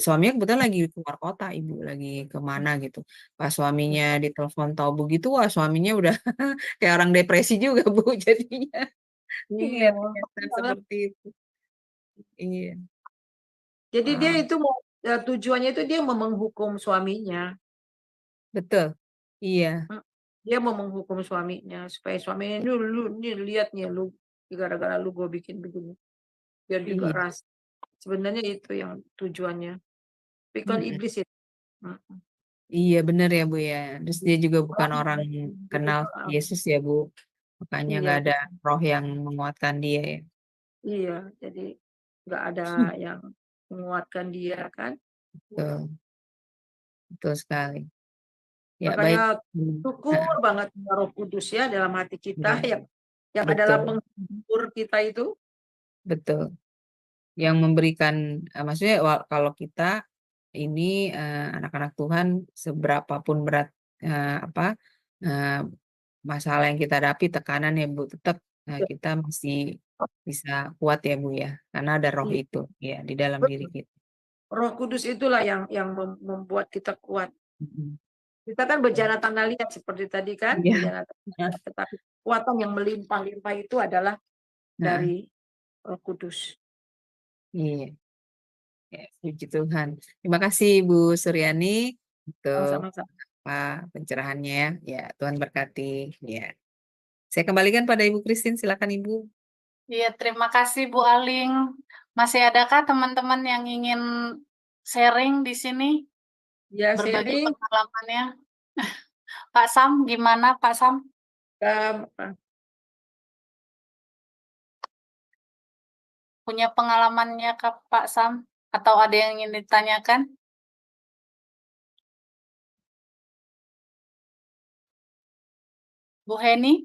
suaminya kebetulan lagi keluar kota Ibu, lagi kemana gitu. Pas suaminya ditelepon tahu begitu, wah suaminya udah kayak orang depresi juga Bu jadinya. Iya. Kelihatan seperti itu. Iya. Jadi dia itu tujuannya itu dia mau menghukum suaminya. Betul. Iya. Dia mau menghukum suaminya supaya suaminya lu lihat nih lu gara-gara lu gue bikin begini. Biar juga ras. Sebenarnya itu yang tujuannya. Tapi kan iblis itu. Iya benar ya Bu ya. Terus dia juga bukan orang kenal Yesus ya Bu. Makanya nggak ada roh yang menguatkan dia ya. Iya, jadi nggak ada yang menguatkan dia kan. Betul. Betul sekali. Ya Makanya baik. syukur banget Roh Kudus ya dalam hati kita yang adalah penghibur kita itu. Betul. Yang memberikan maksudnya kalau kita ini anak-anak Tuhan seberapapun berat masalah yang kita hadapi, tekanan ya Bu, tetap kita masih bisa kuat ya Bu ya, karena ada roh itu ya di dalam diri kita. Roh Kudus itulah yang membuat kita kuat. Kita kan bejana tanah liat seperti tadi kan, Iya. bejana tanah liat. Tetapi kekuatan yang melimpah-limpah itu adalah dari Roh Kudus. Iya. Ya, puji Tuhan. Terima kasih Ibu Suryani untuk Sama-sama. pencerahannya ya. Ya, Tuhan berkati. Ya. Saya kembalikan pada Ibu Christine, silakan Ibu. Iya, terima kasih Bu Aling. Masih adakah teman-teman yang ingin sharing di sini? Ya, Berbagi sharing. pengalamannya. Pak Sam, gimana Pak Sam? Punya pengalamannya ke Pak Sam? Atau ada yang ingin ditanyakan? Bu Heni?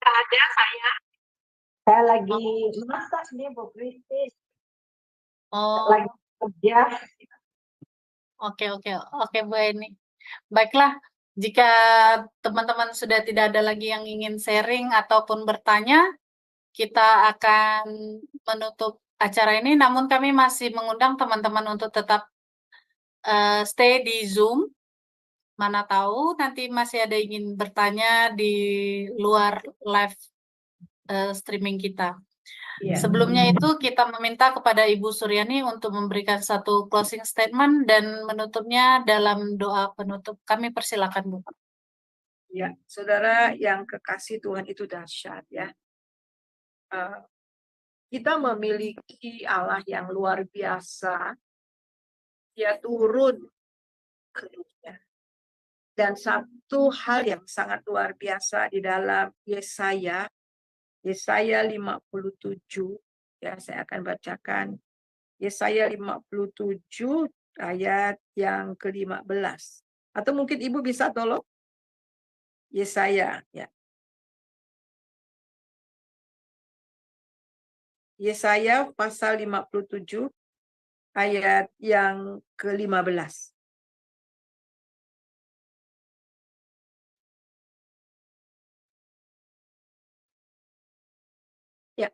Ada saya. Saya lagi masak nih Bu Kristis. Oh, Lagi kerja. oke Bu Heni. Baiklah, jika teman-teman sudah tidak ada lagi yang ingin sharing ataupun bertanya, kita akan menutup acara ini. Namun kami masih mengundang teman-teman untuk tetap stay di Zoom. Mana tahu nanti masih ada yang ingin bertanya di luar live streaming kita. Iya. Sebelumnya itu kita meminta kepada Ibu Suryani untuk memberikan satu closing statement dan menutupnya dalam doa penutup. Kami persilakan Bu. Ya, saudara yang kekasih Tuhan itu dahsyat ya. Kita memiliki Allah yang luar biasa. Dia turun ke dunia. Dan satu hal yang sangat luar biasa di dalam Yesaya 57, ya saya akan bacakan. Yesaya 57 ayat yang ke-15. Atau mungkin Ibu bisa tolong? Yesaya, ya. Yesaya pasal 57 ayat yang ke-15. Ya,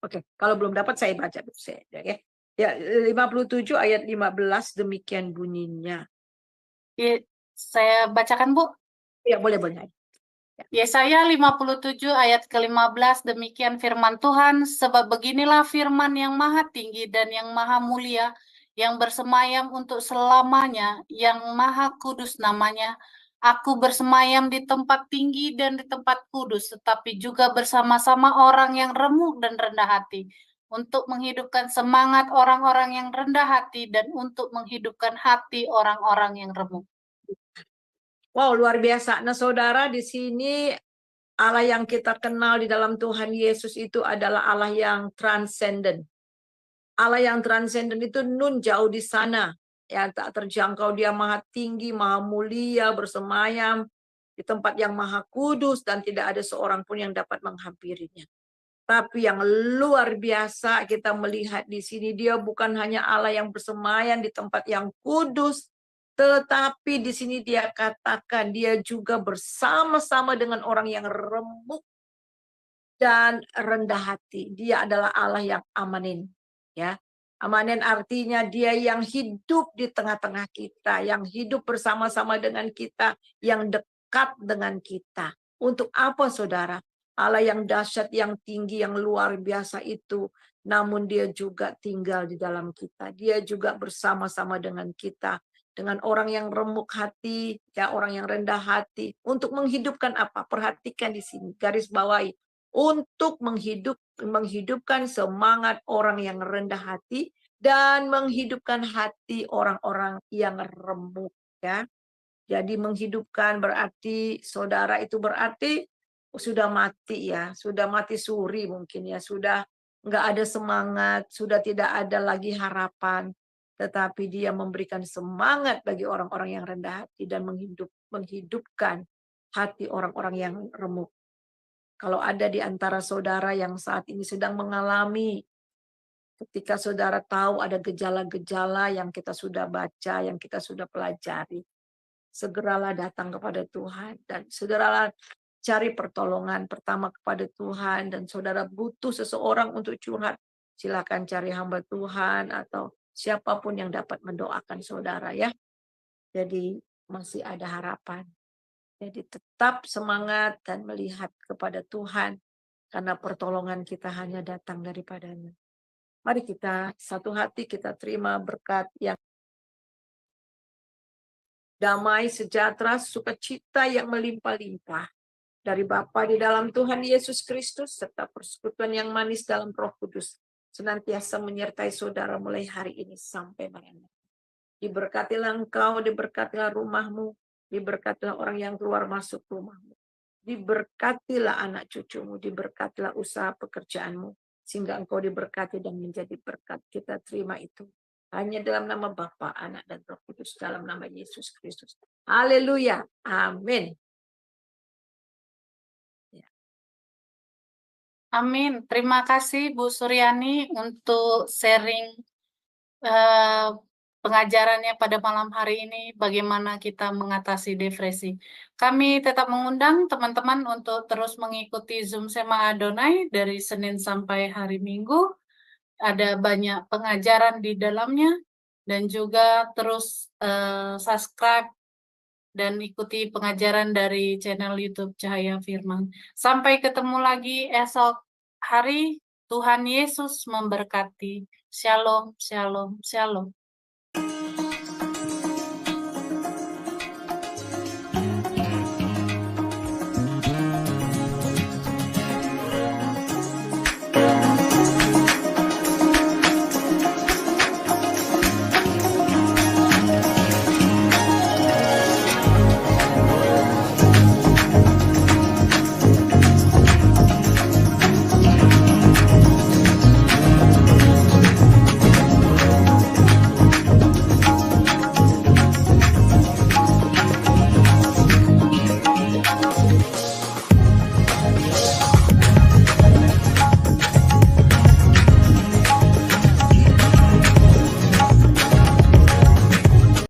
oke. Kalau belum dapat saya baca dulu ya. Ya, 57 ayat 15 demikian bunyinya. Ya, saya bacakan Bu. Ya, boleh. Yesaya 57 ayat ke-15, demikian firman Tuhan, sebab beginilah firman yang maha tinggi dan yang maha mulia, yang bersemayam untuk selamanya, yang maha kudus namanya. Aku bersemayam di tempat tinggi dan di tempat kudus, tetapi juga bersama-sama orang yang remuk dan rendah hati, untuk menghidupkan semangat orang-orang yang rendah hati dan untuk menghidupkan hati orang-orang yang remuk. Wow, luar biasa. Nah, saudara, di sini Allah yang kita kenal di dalam Tuhan Yesus itu adalah Allah yang transenden. Allah yang transenden itu nun jauh di sana, yang tak terjangkau. Dia maha tinggi, maha mulia, bersemayam di tempat yang maha kudus dan tidak ada seorang pun yang dapat menghampirinya. Tapi yang luar biasa kita melihat di sini, dia bukan hanya Allah yang bersemayam di tempat yang kudus, tetapi di sini dia katakan dia juga bersama-sama dengan orang yang remuk dan rendah hati. Dia adalah Allah yang amanin, ya. Amanin artinya dia yang hidup di tengah-tengah kita, yang hidup bersama-sama dengan kita, yang dekat dengan kita. Untuk apa, saudara? Allah yang dahsyat, yang tinggi, yang luar biasa itu, namun dia juga tinggal di dalam kita. Dia juga bersama-sama dengan kita, dengan orang yang remuk hati, ya, orang yang rendah hati. Untuk menghidupkan apa? Perhatikan di sini, garis bawahi. Untuk menghidupkan semangat orang yang rendah hati dan menghidupkan hati orang-orang yang remuk, ya. Jadi menghidupkan berarti saudara itu berarti sudah mati, ya, sudah mati suri mungkin, ya, sudah nggak ada semangat, sudah tidak ada lagi harapan, tetapi dia memberikan semangat bagi orang-orang yang rendah hati dan menghidupkan hati orang-orang yang remuk. Kalau ada di antara saudara yang saat ini sedang mengalami, ketika saudara tahu ada gejala-gejala yang kita sudah baca, yang kita sudah pelajari, segeralah datang kepada Tuhan dan segeralah cari pertolongan pertama kepada Tuhan. Dan saudara butuh seseorang untuk curhat, silakan cari hamba Tuhan atau siapapun yang dapat mendoakan saudara, ya. Jadi masih ada harapan. Jadi tetap semangat dan melihat kepada Tuhan, karena pertolongan kita hanya datang daripadanya. Mari kita satu hati kita terima berkat yang damai, sejahtera, sukacita yang melimpah-limpah dari Bapa di dalam Tuhan Yesus Kristus, serta persekutuan yang manis dalam Roh Kudus, senantiasa menyertai saudara mulai hari ini sampai malam. Diberkatilah engkau, diberkatilah rumahmu, diberkatilah orang yang keluar masuk rumahmu. Diberkatilah anak cucumu, diberkatilah usaha pekerjaanmu, sehingga engkau diberkati dan menjadi berkat. Kita terima itu. Hanya dalam nama Bapa, Anak, dan Roh Kudus, dalam nama Yesus Kristus. Haleluya. Amin. Amin. Terima kasih Bu Suryani untuk sharing pengajarannya pada malam hari ini, bagaimana kita mengatasi depresi. Kami tetap mengundang teman-teman untuk terus mengikuti Zoom Sema Adonai dari Senin sampai hari Minggu. Ada banyak pengajaran di dalamnya, dan juga terus subscribe dan ikuti pengajaran dari channel YouTube Cahaya Firman. Sampai ketemu lagi esok hari. Tuhan Yesus memberkati. Shalom, shalom, shalom.